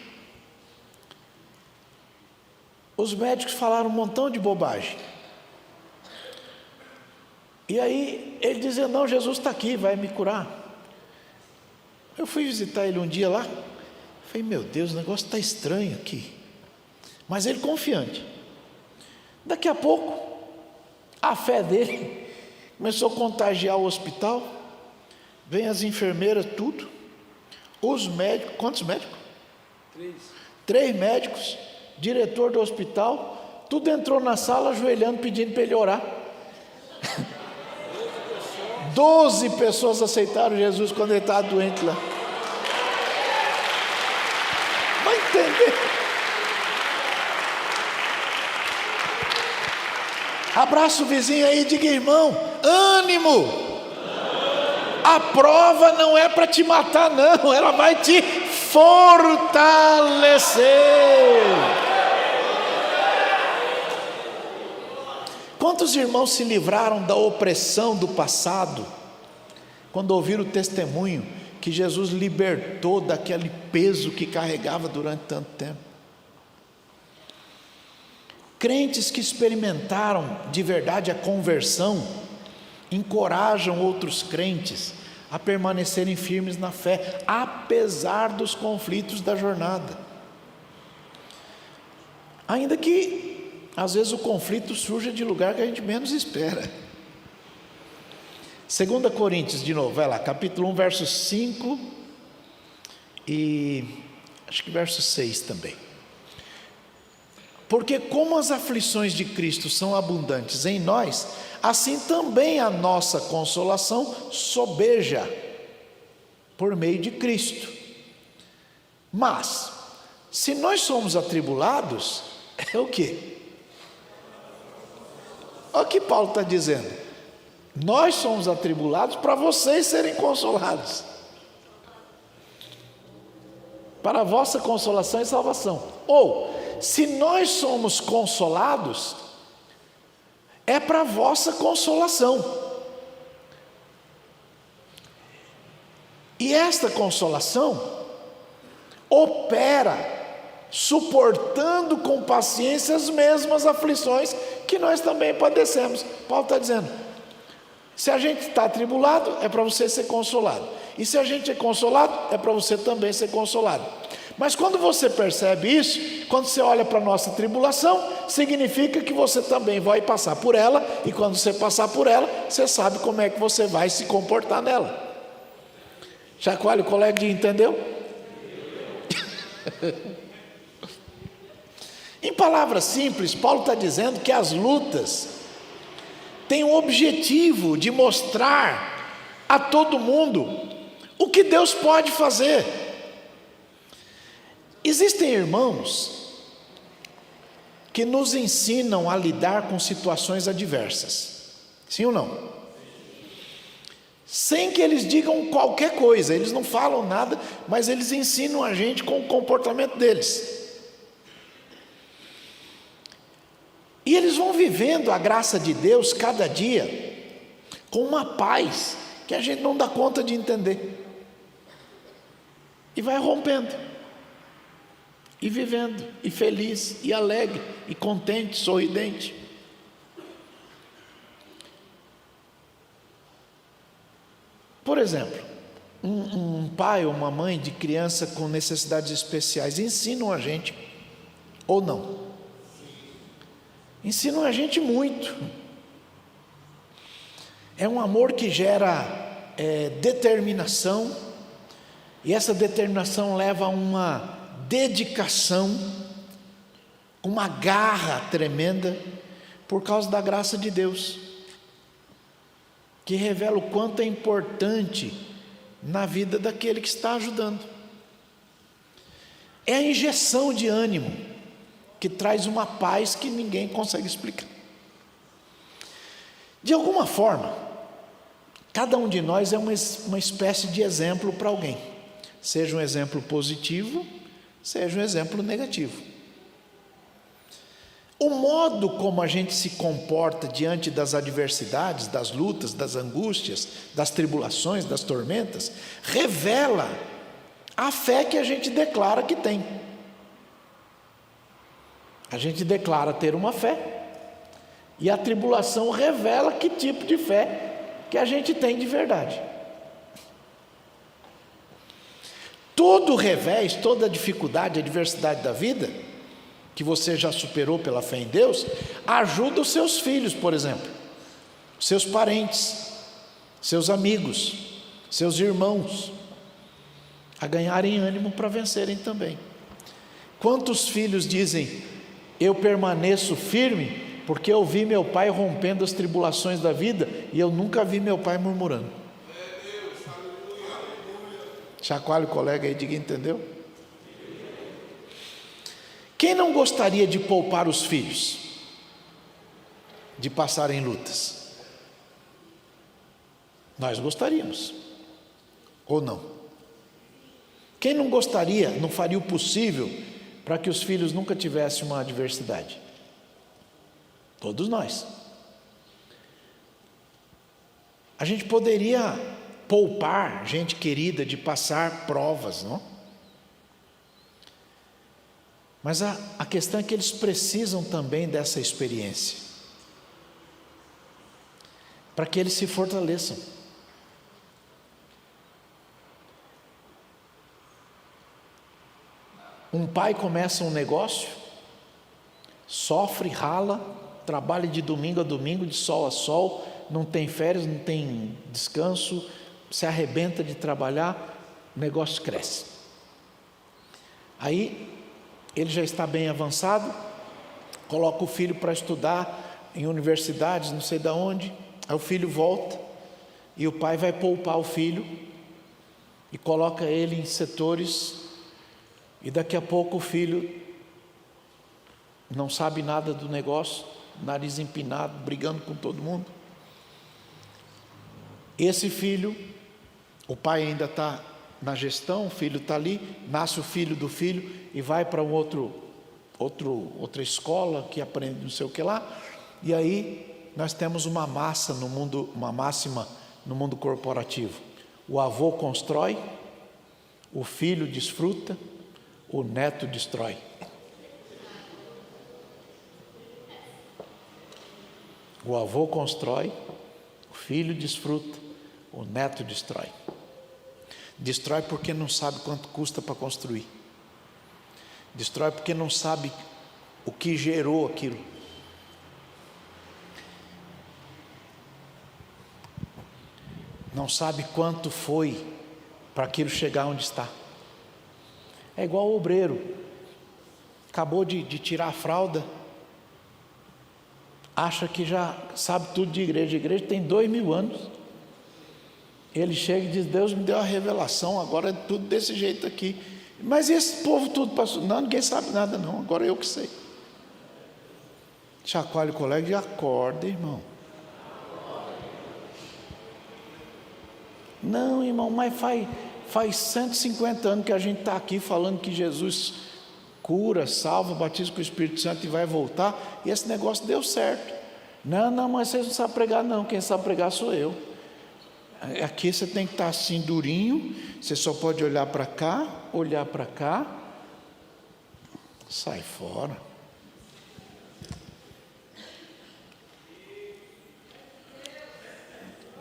os médicos falaram um montão de bobagem. E aí ele dizia: não, Jesus está aqui, vai me curar. Eu fui visitar ele um dia lá, falei: meu Deus, o negócio está estranho aqui. Mas ele confiante. Daqui a pouco, a fé dele começou a contagiar o hospital. Vem as enfermeiras, tudo. Os médicos, quantos médicos? 3 médicos, diretor do hospital, tudo entrou na sala ajoelhando, pedindo para ele orar. 12 pessoas aceitaram Jesus quando ele estava doente lá. Vai entender? Abraça o vizinho aí e diga: irmão, ânimo. A prova não é para te matar, não, ela vai te fortalecer. Quantos irmãos se livraram da opressão do passado, quando ouviram o testemunho que Jesus libertou daquele peso que carregava durante tanto tempo? Crentes que experimentaram de verdade a conversão, encorajam outros crentes a permanecerem firmes na fé, apesar dos conflitos da jornada. Ainda que, às vezes, o conflito surja de lugar que a gente menos espera. 2 Coríntios, de novo, vai lá, capítulo 1, versos 5 e acho que verso 6 também. Porque como as aflições de Cristo são abundantes em nós, assim também a nossa consolação sobeja por meio de Cristo. Mas, se nós somos atribulados, é o quê? Olha o que Paulo está dizendo: nós somos atribulados para vocês serem consolados, para a vossa consolação e salvação. Ou, se nós somos consolados, é para a vossa consolação. E esta consolação opera suportando com paciência as mesmas aflições que nós também padecemos. Paulo está dizendo: se a gente está atribulado, é para você ser consolado. E se a gente é consolado, é para você também ser consolado. Mas quando você percebe isso, quando você olha para a nossa tribulação, significa que você também vai passar por ela, e quando você passar por ela, você sabe como é que você vai se comportar nela. Chacoalha o colega, entendeu? Em palavras simples, Paulo está dizendo que as lutas têm o objetivo de mostrar a todo mundo o que Deus pode fazer. Existem irmãos que nos ensinam a lidar com situações adversas, sim ou não? Sem que eles digam qualquer coisa, eles não falam nada, mas eles ensinam a gente com o comportamento deles. E eles vão vivendo a graça de Deus cada dia com uma paz que a gente não dá conta de entender. E vai rompendo, e vivendo, e feliz, e alegre, e contente, sorridente. Por exemplo, um pai ou uma mãe de criança com necessidades especiais ensinam a gente, ou não? Ensinam a gente muito. É um amor que gera determinação, e essa determinação leva a uma dedicação, uma garra tremenda, por causa da graça de Deus, que revela o quanto é importante na vida daquele que está ajudando. É a injeção de ânimo que traz uma paz que ninguém consegue explicar. De alguma forma, cada um de nós é uma espécie de exemplo para alguém, seja um exemplo positivo, seja um exemplo negativo. O modo como a gente se comporta diante das adversidades, das lutas, das angústias, das tribulações, das tormentas, revela a fé que a gente declara que tem. A gente declara ter uma fé, e a tribulação revela que tipo de fé que a gente tem de verdade. Todo revés, toda dificuldade, adversidade da vida, que você já superou pela fé em Deus, ajuda os seus filhos, por exemplo, seus parentes, seus amigos, seus irmãos, a ganharem ânimo para vencerem também. Quantos filhos dizem: eu permaneço firme, porque eu vi meu pai rompendo as tribulações da vida, e eu nunca vi meu pai murmurando. Chacoalhe o colega aí, diga: entendeu? Quem não gostaria de poupar os filhos de passarem lutas? Nós gostaríamos, ou não? Quem não gostaria, não faria o possível para que os filhos nunca tivessem uma adversidade? Todos nós. A gente poderia poupar gente querida de passar provas, não? Mas a questão é que eles precisam também dessa experiência, para que eles se fortaleçam. Um pai começa um negócio, sofre, rala, trabalha de domingo a domingo, de sol a sol, não tem férias, não tem descanso, se arrebenta de trabalhar, o negócio cresce. Aí ele já está bem avançado, coloca o filho para estudar em universidades, não sei de onde. Aí o filho volta e o pai vai poupar o filho e coloca ele em setores, e daqui a pouco o filho não sabe nada do negócio, nariz empinado, brigando com todo mundo. Esse filho, o pai ainda está na gestão, o filho está ali, nasce o filho do filho e vai para outra escola que aprende não sei o que lá, e aí nós temos uma máxima no mundo corporativo: o avô constrói, o filho desfruta, o neto destrói. O avô constrói, o filho desfruta, o neto destrói. Destrói porque não sabe quanto custa para construir. Destrói porque não sabe o que gerou aquilo. Não sabe quanto foi para aquilo chegar onde está. É igual o obreiro. acabou de tirar a fralda, acha que já sabe tudo de igreja. A igreja tem 2000 anos. Ele chega e diz: Deus me deu a revelação, agora é tudo desse jeito aqui. Mas esse povo tudo passou. Não, ninguém sabe nada não, agora eu que sei. Chacoalha o colega e acorda, irmão. Não, irmão, mas faz 150 anos que a gente está aqui falando que Jesus cura, salva, batiza com o Espírito Santo e vai voltar, e esse negócio deu certo. Não, mas vocês não sabem pregar não, quem sabe pregar sou eu. Aqui você tem que estar assim durinho, você só pode olhar para cá, sai fora.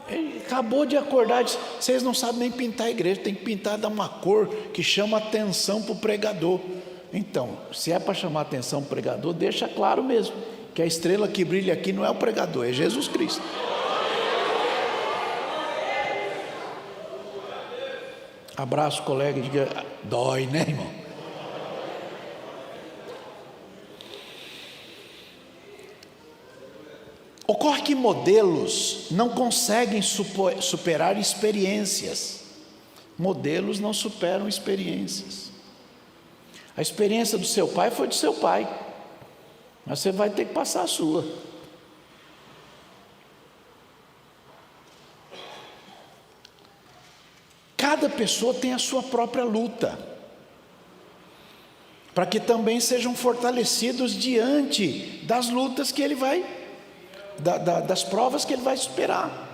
Ele acabou de acordar, disse: vocês não sabem nem pintar a igreja, tem que pintar, dar uma cor que chama atenção para o pregador. Então, se é para chamar atenção para o pregador, deixa claro mesmo, que a estrela que brilha aqui não é o pregador, é Jesus Cristo. Abraço o colega e diga: dói, né, irmão? Ocorre que modelos não conseguem superar experiências. Modelos não superam experiências. A experiência do seu pai foi do seu pai, mas você vai ter que passar a sua. Cada pessoa tem a sua própria luta, para que também sejam fortalecidos diante das lutas que ele vai, das provas que ele vai superar.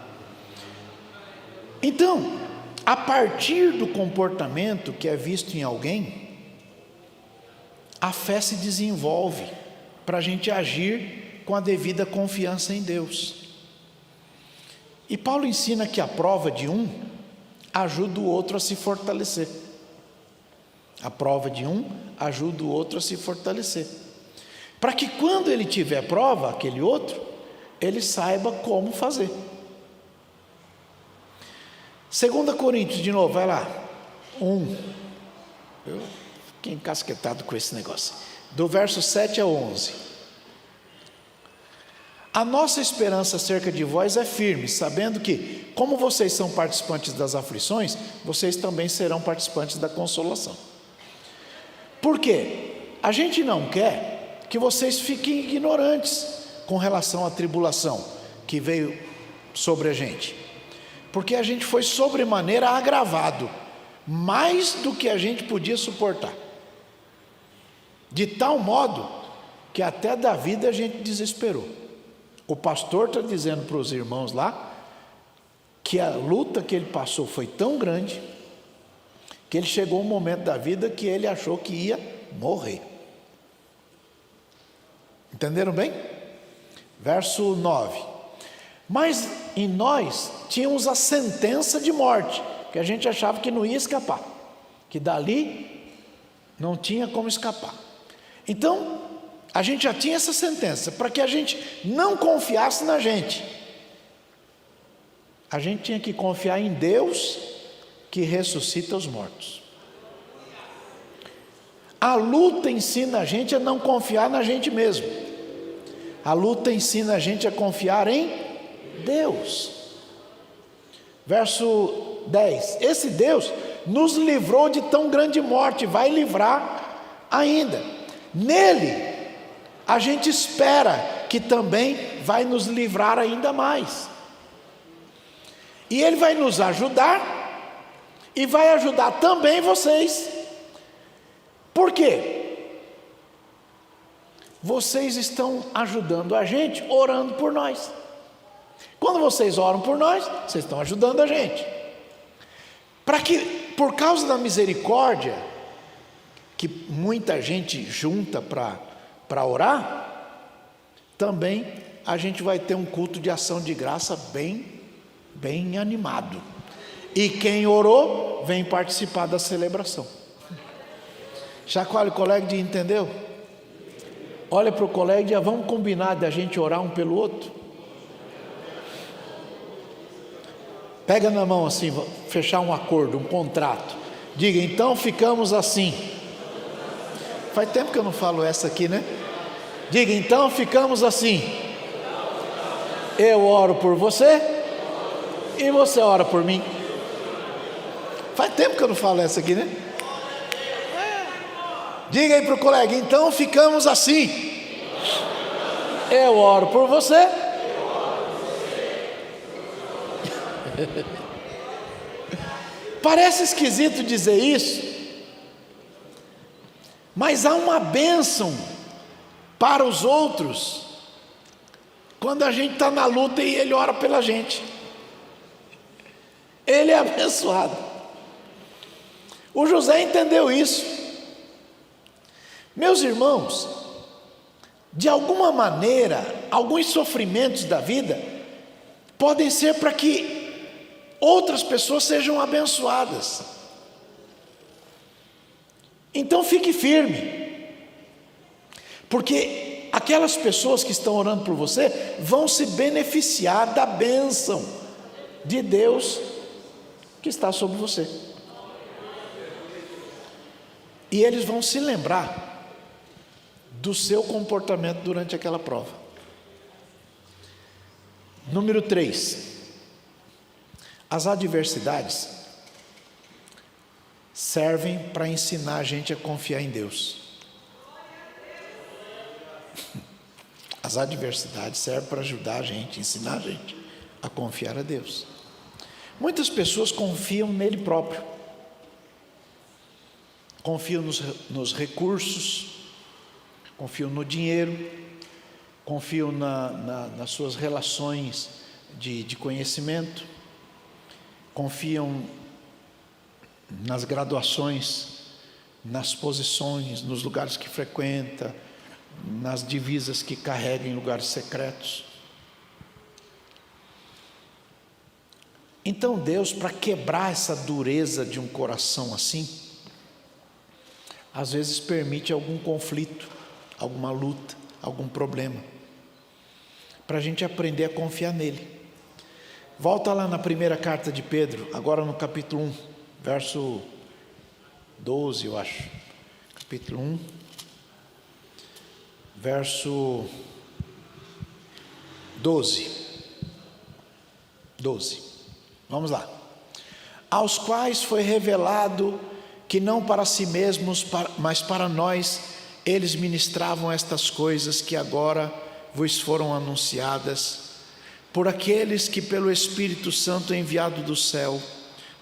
Então, a partir do comportamento que é visto em alguém, a fé se desenvolve para a gente agir com a devida confiança em Deus. E Paulo ensina que a prova de um ajuda o outro a se fortalecer. A prova de um ajuda o outro a se fortalecer, para que quando ele tiver prova, aquele outro, ele saiba como fazer. 2 Coríntios, de novo, vai lá, 1. Eu fiquei encasquetado com esse negócio. Do verso 7 a 11. A nossa esperança acerca de vós é firme, sabendo que, como vocês são participantes das aflições, vocês também serão participantes da consolação. Por quê? A gente não quer que vocês fiquem ignorantes com relação à tribulação que veio sobre a gente, porque a gente foi sobremaneira agravado, mais do que a gente podia suportar, de tal modo que até da vida a gente desesperou. O pastor está dizendo para os irmãos lá que a luta que ele passou foi tão grande que ele chegou um momento da vida que ele achou que ia morrer. Entenderam bem? Verso 9. Mas em nós tínhamos a sentença de morte, que a gente achava que não ia escapar, que dali não tinha como escapar. Então, a gente já tinha essa sentença, para que a gente não confiasse na gente. A gente tinha que confiar em Deus, que ressuscita os mortos. A luta ensina a gente a não confiar na gente mesmo. A luta ensina a gente a confiar em Deus. Verso 10. Esse Deus nos livrou de tão grande morte, vai livrar ainda. Nele, a gente espera que também vai nos livrar ainda mais. E Ele vai nos ajudar e vai ajudar também vocês. Por quê? Vocês estão ajudando a gente, orando por nós. Quando vocês oram por nós, vocês estão ajudando a gente. Para que, por causa da misericórdia, que muita gente junta para orar, também a gente vai ter um culto de ação de graça bem animado. E quem orou, vem participar da celebração. Chacoalha o colega e diz: entendeu? Olha para o colega e diz: vamos combinar de a gente orar um pelo outro? Pega na mão assim, fechar um acordo, um contrato. Diga: então ficamos assim. Faz tempo que eu não falo essa aqui, né? Diga, então ficamos assim. Eu oro por você e você ora por mim. Faz tempo que eu não falo essa aqui, né? Diga aí para o colega, então ficamos assim. Eu oro por você. Parece esquisito dizer isso, mas há uma bênção para os outros quando a gente está na luta e ele ora pela gente. Ele é abençoado. O José entendeu isso. Meus irmãos, de alguma maneira, alguns sofrimentos da vida podem ser para que outras pessoas sejam abençoadas. Então fique firme, porque aquelas pessoas que estão orando por você vão se beneficiar da bênção de Deus que está sobre você. E eles vão se lembrar do seu comportamento durante aquela prova. Número 3. As adversidades servem para ensinar a gente a confiar em Deus. As adversidades servem para ajudar a gente, ensinar a gente a confiar a Deus. Muitas pessoas confiam nele próprio, confiam nos recursos, confiam no dinheiro, confiam nas suas relações de conhecimento, confiam nas graduações, nas posições, nos lugares que frequenta, nas divisas que carrega em lugares secretos. Então Deus, para quebrar essa dureza de um coração assim, às vezes permite algum conflito, alguma luta, algum problema, para a gente aprender a confiar nele. Volta lá na primeira carta de Pedro, agora no capítulo 1, verso 12, eu acho. Capítulo 1, verso 12. Vamos lá. Aos quais foi revelado que não para si mesmos, mas para nós, eles ministravam estas coisas que agora vos foram anunciadas, por aqueles que pelo Espírito Santo enviado do céu,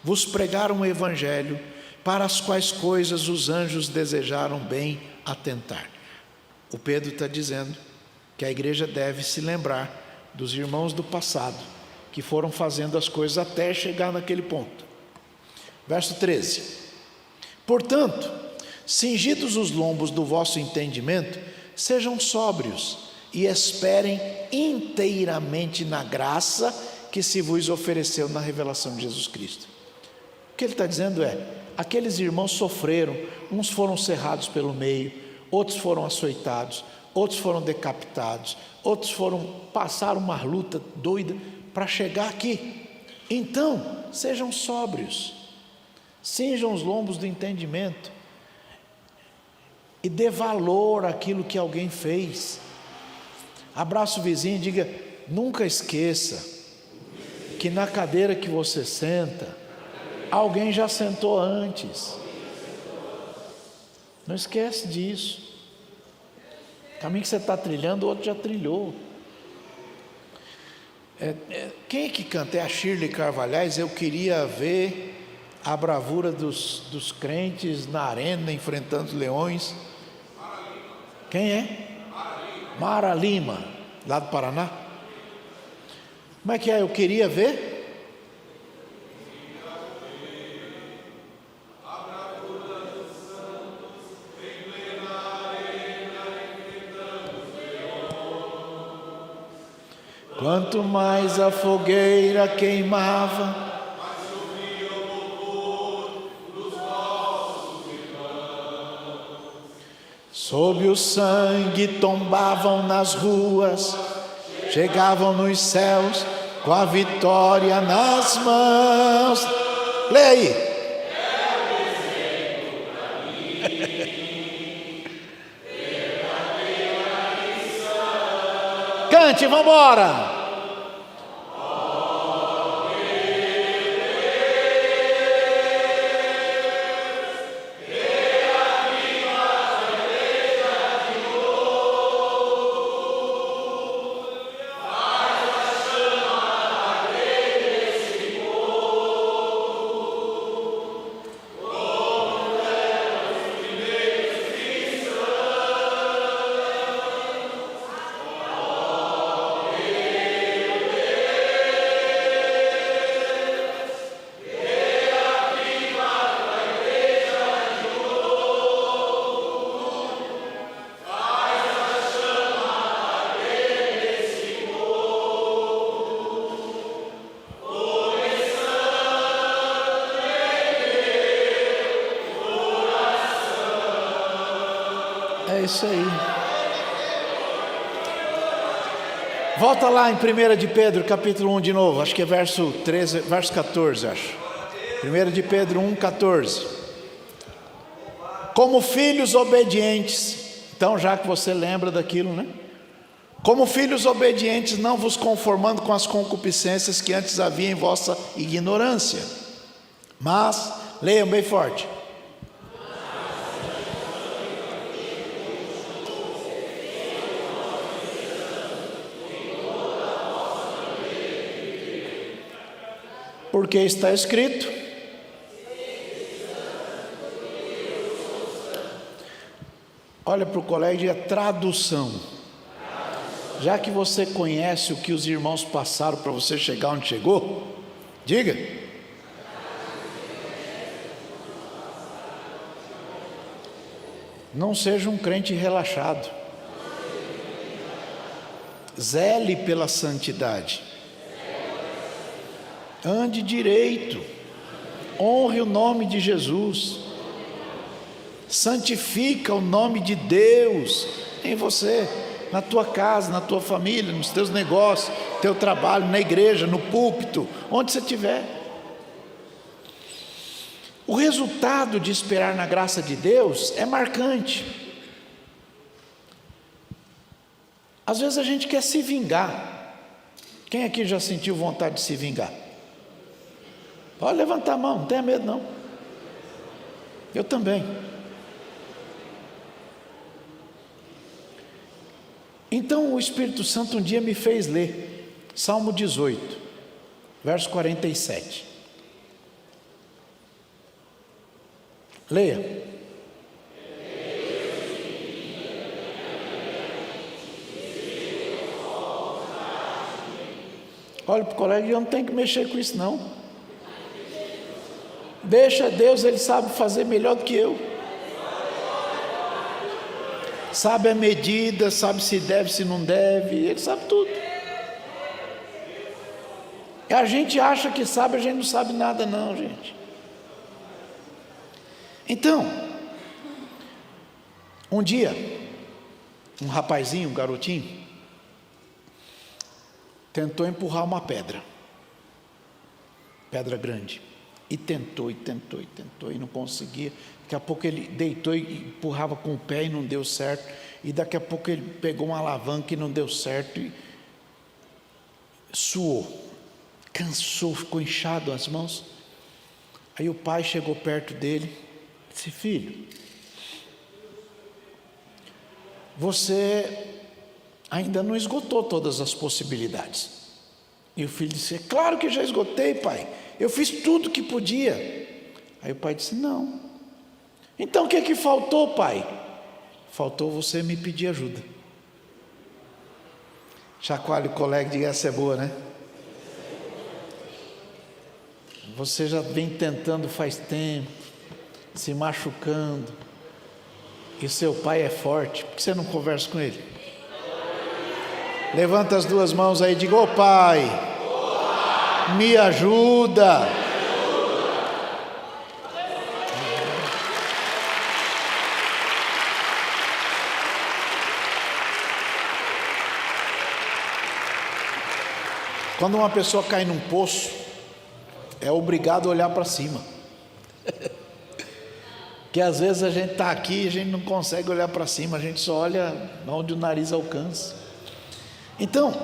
vos pregaram o Evangelho, para as quais coisas os anjos desejaram bem atentar. O Pedro está dizendo que a igreja deve se lembrar dos irmãos do passado, que foram fazendo as coisas até chegar naquele ponto. Verso 13. Portanto, cingidos os lombos do vosso entendimento, sejam sóbrios e esperem inteiramente na graça que se vos ofereceu na revelação de Jesus Cristo. O que ele está dizendo é, aqueles irmãos sofreram, uns foram cerrados pelo meio, outros foram açoitados, outros foram decapitados, outros passaram uma luta doida para chegar aqui. Então, sejam sóbrios, cinjam os lombos do entendimento e dê valor àquilo que alguém fez. Abraça o vizinho e diga, nunca esqueça que na cadeira que você senta, alguém já sentou antes. Não esquece disso. O caminho que você está trilhando, o outro já trilhou. Quem é que canta? É a Shirley Carvalhais. Eu queria ver a bravura dos crentes na arena, enfrentando os leões. Quem é? Mara Lima, lá do Paraná. Como é que é? Eu queria ver. Quanto mais a fogueira queimava, sob o sangue tombavam nas ruas, chegavam nos céus com a vitória nas mãos. Leia aí. cante, vamos embora. É isso aí. Volta lá em 1 de Pedro, capítulo 1 de novo. Acho que é verso 13, verso 14, acho. 1 de Pedro 1, 14. Como filhos obedientes. Então, já que você lembra daquilo, né? Como filhos obedientes, não vos conformando com as concupiscências que antes havia em vossa ignorância. Mas, leiam bem forte. Porque está escrito: olha para o colega e a tradução. Já que você conhece o que os irmãos passaram para você chegar onde chegou, diga. Não seja um crente relaxado. Zele pela santidade. Ande direito, honre o nome de Jesus, santifica o nome de Deus em você, na tua casa, na tua família, nos teus negócios, teu trabalho, na igreja, no púlpito, onde você estiver. O resultado de esperar na graça de Deus é marcante. Às vezes a gente quer se vingar. Quem aqui já sentiu vontade de se vingar? Pode levantar a mão, não tenha medo não. Eu também. Então o Espírito Santo um dia me fez ler Salmo 18, verso 47. Leia. Olha para o colega, eu não tenho que mexer com isso não. Deixa Deus, Ele sabe fazer melhor do que eu. Sabe a medida, sabe se deve, se não deve, Ele sabe tudo. E a gente acha que sabe, a gente não sabe nada não, gente. Então, um dia, um rapazinho, um garotinho, tentou empurrar uma pedra grande. E tentou, e não conseguia. Daqui a pouco ele deitou e empurrava com o pé e não deu certo. E daqui a pouco ele pegou uma alavanca e não deu certo. E suou, cansou, ficou inchado as mãos. Aí o pai chegou perto dele e disse: filho, você ainda não esgotou todas as possibilidades. E o filho disse: claro que já esgotei, pai. Eu fiz tudo que podia. Aí o pai disse: não. Então o que é que faltou, pai? Faltou você me pedir ajuda. Chacoalhe o colega e diga: essa é boa, né? Você já vem tentando faz tempo, se machucando, e seu pai é forte. Por que você não conversa com ele? Levanta as duas mãos aí e diga: ô pai, me ajuda. Quando uma pessoa cai num poço, é obrigado a olhar para cima. Que às vezes a gente está aqui e a gente não consegue olhar para cima, a gente só olha onde o nariz alcança. Então,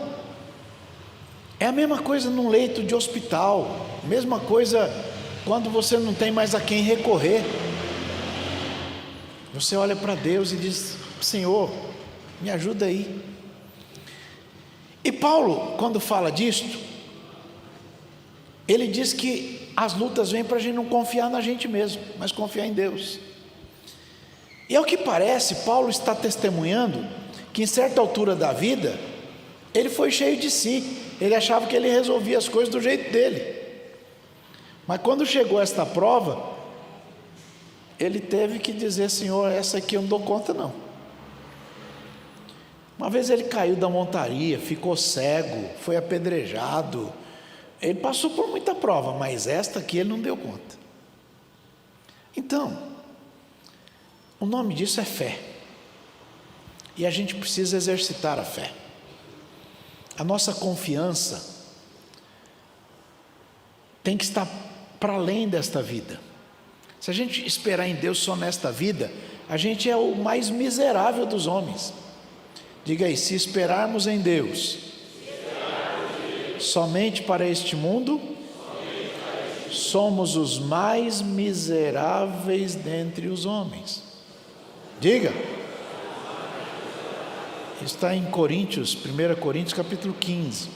é a mesma coisa num leito de hospital, mesma coisa quando você não tem mais a quem recorrer. Você olha para Deus e diz: Senhor, me ajuda aí. E Paulo, quando fala disto, ele diz que as lutas vêm para a gente não confiar na gente mesmo, mas confiar em Deus. E ao que parece, Paulo está testemunhando que em certa altura da vida, ele foi cheio de si, ele achava que ele resolvia as coisas do jeito dele. Mas quando chegou esta prova, ele teve que dizer: Senhor, essa aqui eu não dou conta não. Uma vez ele caiu da montaria, ficou cego, foi apedrejado. Ele passou por muita prova, mas esta aqui ele não deu conta. Então, o nome disso é fé. E a gente precisa exercitar a fé. A nossa confiança tem que estar para além desta vida. Se a gente esperar em Deus só nesta vida, a gente é o mais miserável dos homens. Diga aí: se esperarmos em Deus somente para este mundo, somos os mais miseráveis dentre os homens. Diga. Está em Coríntios, 1 Coríntios capítulo 15.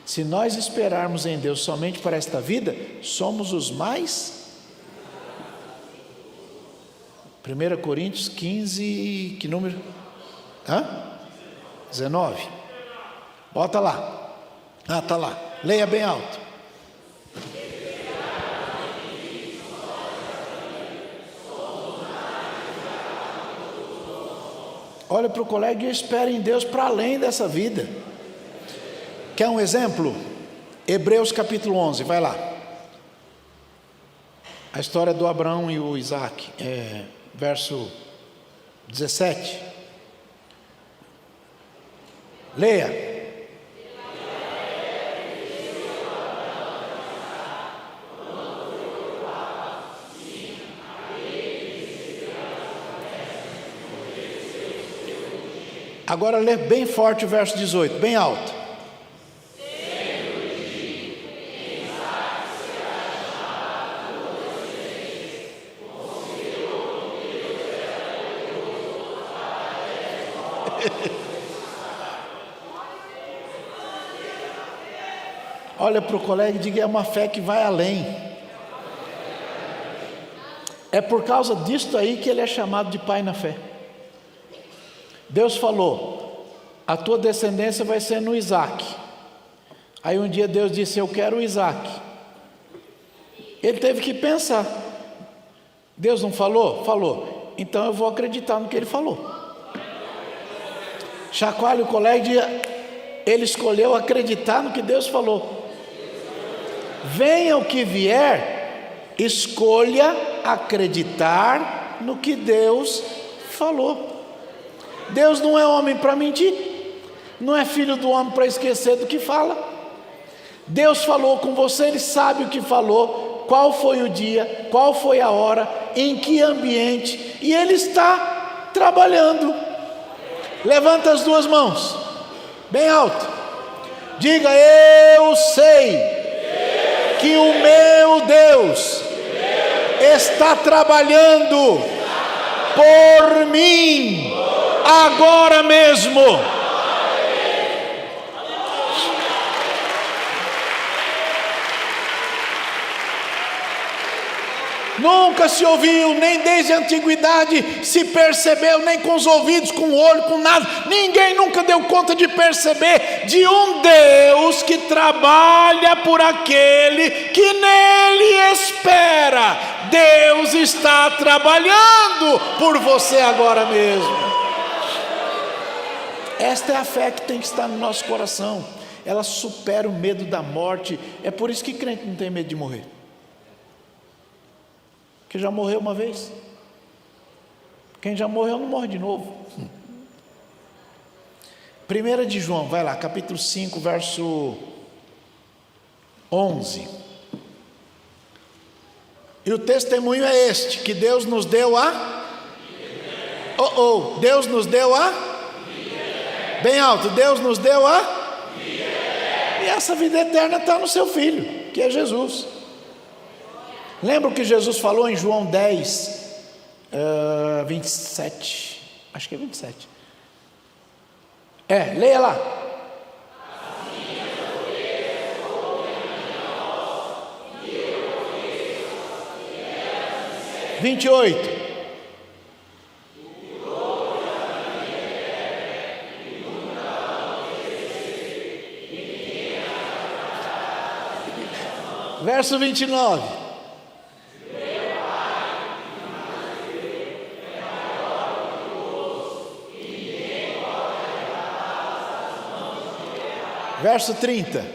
Se nós esperarmos em Deus somente para esta vida, somos os mais... 1 Coríntios 15, que número? 19. Bota lá. Está lá. Leia bem alto. Olha para o colega e espere em Deus para além dessa vida. Quer um exemplo? Hebreus capítulo 11, vai lá. A história do Abraão e o Isaac, verso 17. Leia. Agora lê bem forte o verso 18, bem alto. Olha para o colega e diga: é uma fé que vai além. É por causa disto aí que ele é chamado de pai na fé. Deus falou: a tua descendência vai ser no Isaac. Aí um dia Deus disse: eu quero o Isaac. Ele teve que pensar. Deus não falou? Falou. Então eu vou acreditar no que ele falou. Chacoalhe o colega e diga: ele escolheu acreditar no que Deus falou. Venha o que vier, escolha acreditar no que Deus falou. Deus não é homem para mentir, não é filho do homem para esquecer do que fala. Deus falou com você, Ele sabe o que falou, qual foi o dia, qual foi a hora, em que ambiente, e Ele está trabalhando. Levanta as duas mãos, bem alto, diga: eu sei que o meu Deus está trabalhando por mim agora mesmo. Nunca se ouviu, nem desde a antiguidade se percebeu, nem com os ouvidos, com o olho, com nada. Ninguém nunca deu conta de perceber de um Deus que trabalha por aquele que nele espera. Deus está trabalhando por você agora mesmo. Esta é a fé que tem que estar no nosso coração. Ela supera o medo da morte. É por isso que crente não tem medo de morrer. Que já morreu uma vez. Quem já morreu não morre de novo. 1 de João, vai lá, capítulo 5, verso 11. E o testemunho é este, que Deus nos deu a... Deus nos deu a... Bem alto, Deus nos deu a... Essa vida eterna está no seu Filho, que é Jesus. Lembra o que Jesus falou em João 10, 27? Acho que é 27. Leia lá. 28. Verso 29. Verso 30.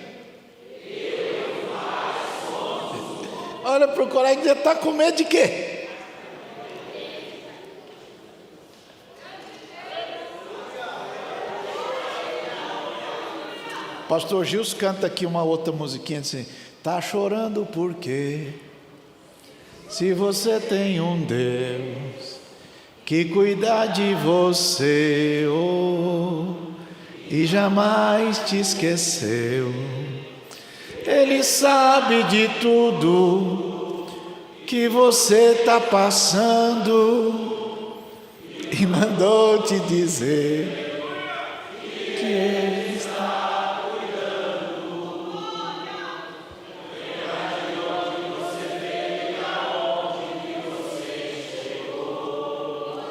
Olha para o colega e diz: está com medo de quê? Pastor Gilson canta aqui uma outra musiquinha assim: tá chorando por quê? Se você tem um Deus que cuida de você, e jamais te esqueceu. Ele sabe de tudo que você está passando e mandou te dizer que Ele está cuidando. Você veio aonde você chegou.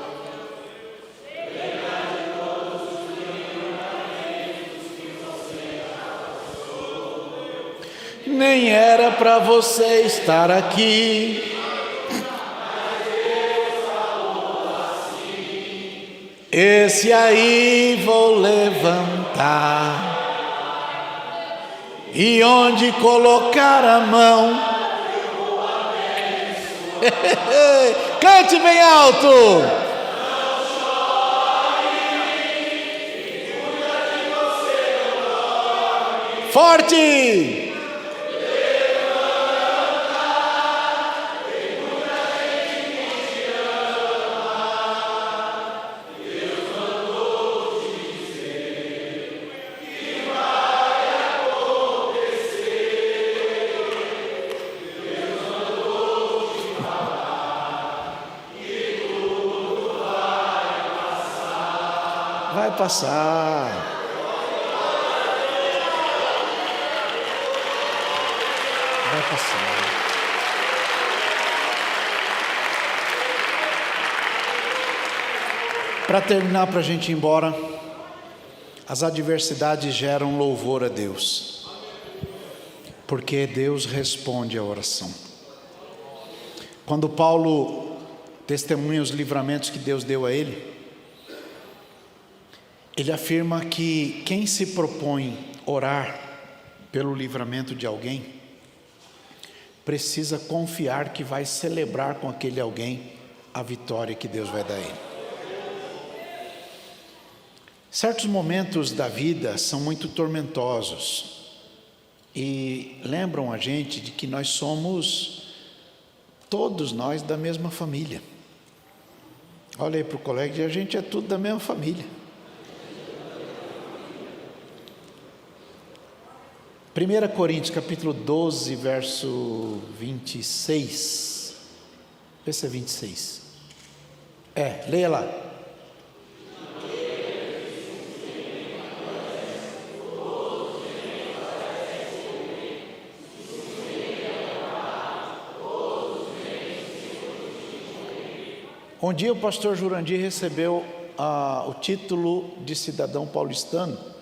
Lembra de todos os livramentos que você passou. Nem era para você estar aqui. Esse aí vou levantar, e onde colocar a mão, cante bem alto. Não chore, cuida de você, forte. Vai passar. Vai passar. Para terminar, para a gente ir embora, as adversidades geram louvor a Deus, porque Deus responde à oração. Quando Paulo testemunha os livramentos que Deus deu a ele, ele afirma que quem se propõe orar pelo livramento de alguém, precisa confiar que vai celebrar com aquele alguém a vitória que Deus vai dar a ele. Certos momentos da vida são muito tormentosos e lembram a gente de que nós somos, todos nós, da mesma família. Olha aí para o colega, a gente é tudo da mesma família. 1 Coríntios capítulo 12, verso 26. Vê se é 26. Leia lá. Um dia o pastor Jurandir recebeu o título de cidadão paulistano,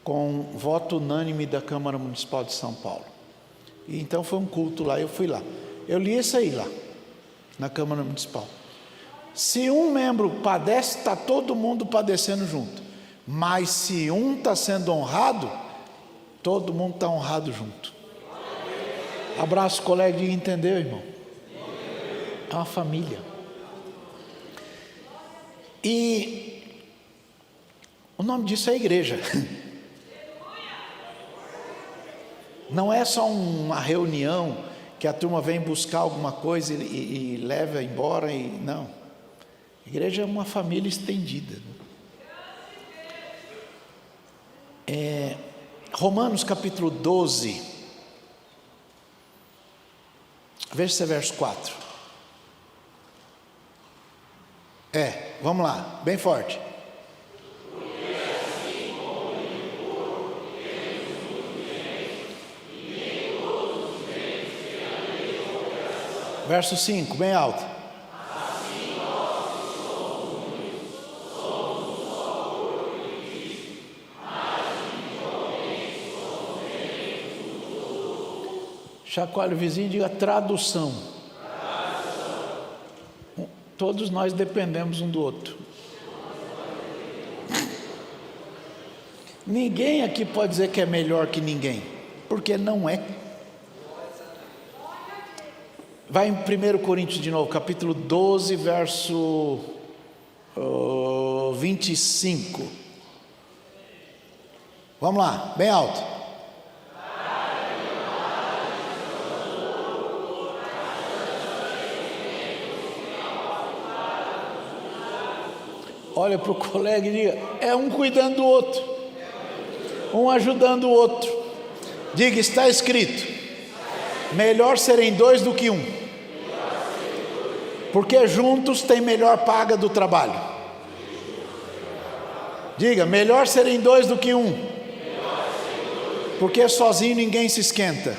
com voto unânime da Câmara Municipal de São Paulo. E então foi um culto lá, eu fui lá. Eu li isso aí lá, na Câmara Municipal. Se um membro padece, está todo mundo padecendo junto. Mas se um está sendo honrado, todo mundo está honrado junto. Abraço, colega, e entendeu, irmão? É uma família. E o nome disso é igreja. Não é só uma reunião que a turma vem buscar alguma coisa e leva embora, não. A igreja é uma família estendida. Romanos capítulo 12, veja se é verso 4. Vamos lá, bem forte. Verso 5, bem alto. Chacoalhe o vizinho e diga tradução. Todos nós dependemos um do outro. Ninguém aqui pode dizer que é melhor que ninguém, porque não é. Vai em 1 Coríntios de novo, capítulo 12, verso 25. Vamos lá, bem alto. Olha para o colega e diga, é um cuidando do outro, um ajudando o outro. Diga, está escrito, melhor serem dois do que um, porque juntos tem melhor paga do trabalho. Diga, melhor serem dois do que um, porque sozinho ninguém se esquenta.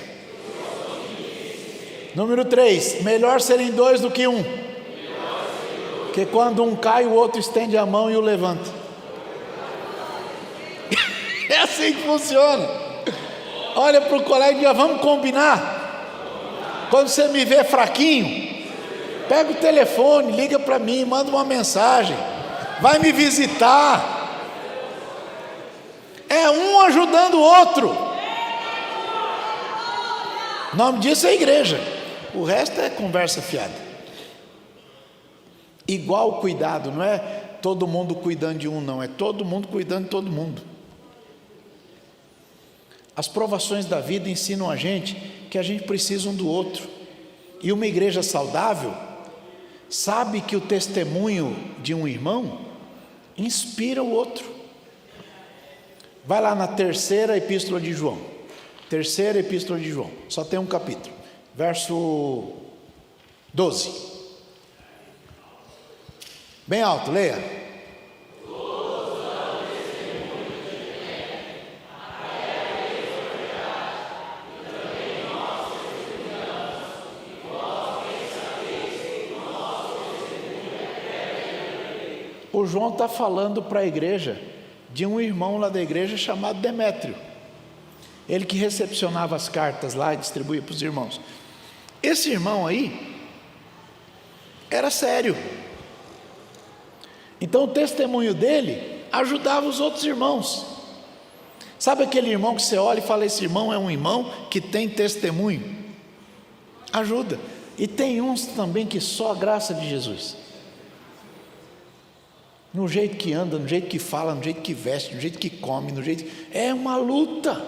Número 3, melhor serem dois do que um, porque quando um cai, o outro estende a mão e o levanta. É assim que funciona. Olha para o colega e diga, vamos combinar. Quando você me vê fraquinho, pega o telefone, liga para mim, manda uma mensagem, vai me visitar. É um ajudando o outro. O nome disso é igreja. O resto é conversa fiada. Igual cuidado, não é todo mundo cuidando de um, não, é todo mundo cuidando de todo mundo. As provações da vida ensinam a gente que a gente precisa um do outro. E uma igreja saudável sabe que o testemunho de um irmão inspira o outro. Vai lá na terceira epístola de João. Terceira epístola de João, só tem um capítulo, verso 12. Bem alto, leia. O João está falando para a igreja de um irmão lá da igreja chamado Demétrio. Ele que recepcionava as cartas lá e distribuía para os irmãos. Esse irmão aí era sério. Então o testemunho dele ajudava os outros irmãos. Sabe aquele irmão que você olha e fala, esse irmão é um irmão que tem testemunho? Ajuda. E tem uns também que só a graça de Jesus. No jeito que anda, no jeito que fala, no jeito que veste, no jeito que come, no jeito... É uma luta.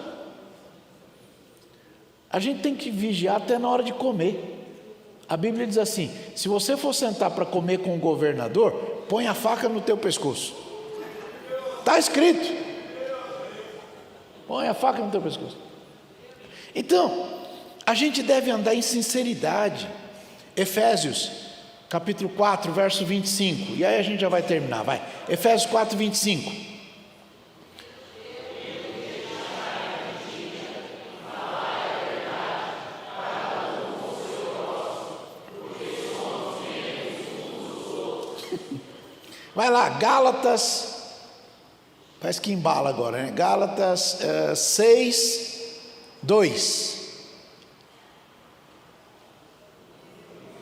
A gente tem que vigiar até na hora de comer. A Bíblia diz assim, se você for sentar para comer com o governador, põe a faca no teu pescoço. Está escrito. Põe a faca no teu pescoço. Então, a gente deve andar em sinceridade. Efésios, capítulo 4, verso 25. E aí a gente já vai terminar, vai. Efésios 4, 25. Vai lá, Gálatas, parece que embala agora, né? Gálatas 6, 2.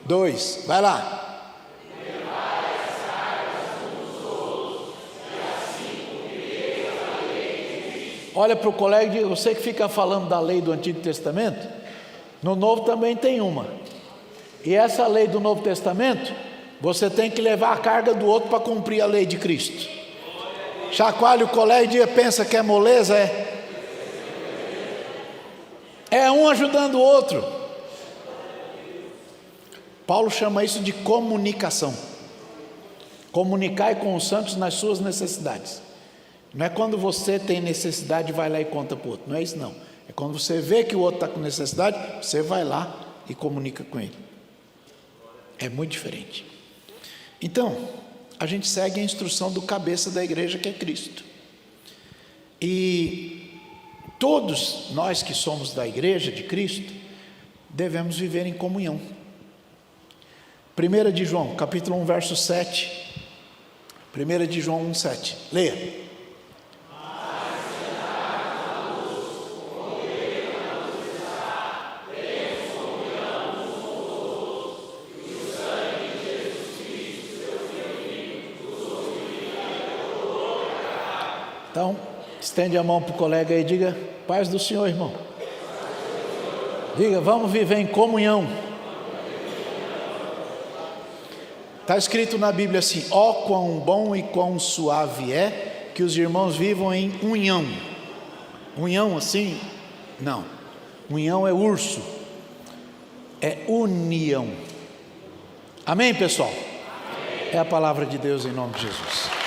2, vai lá. Olha para o colega e diz, você que fica falando da lei do Antigo Testamento, no Novo também tem uma. E essa lei do Novo Testamento, você tem que levar a carga do outro para cumprir a lei de Cristo. Chacoalhe o colega e diga, pensa que é moleza? É um ajudando o outro. Paulo chama isso de comunicação. Comunicai com os santos nas suas necessidades. Não é quando você tem necessidade e vai lá e conta para o outro. Não é isso não. É quando você vê que o outro está com necessidade, você vai lá e comunica com ele. É muito diferente. Então, a gente segue a instrução do cabeça da igreja, que é Cristo. E todos nós que somos da igreja de Cristo, devemos viver em comunhão. 1 de João, capítulo 1, verso 7. 1 de João 1, 7. Leia. Então, estende a mão para o colega e diga: paz do Senhor, irmão. Diga: vamos viver em comunhão. Está escrito na Bíblia assim: ó quão bom e quão suave é que os irmãos vivam em união. União assim? Não. União é urso. É união. Amém, pessoal? Amém. É a palavra de Deus em nome de Jesus.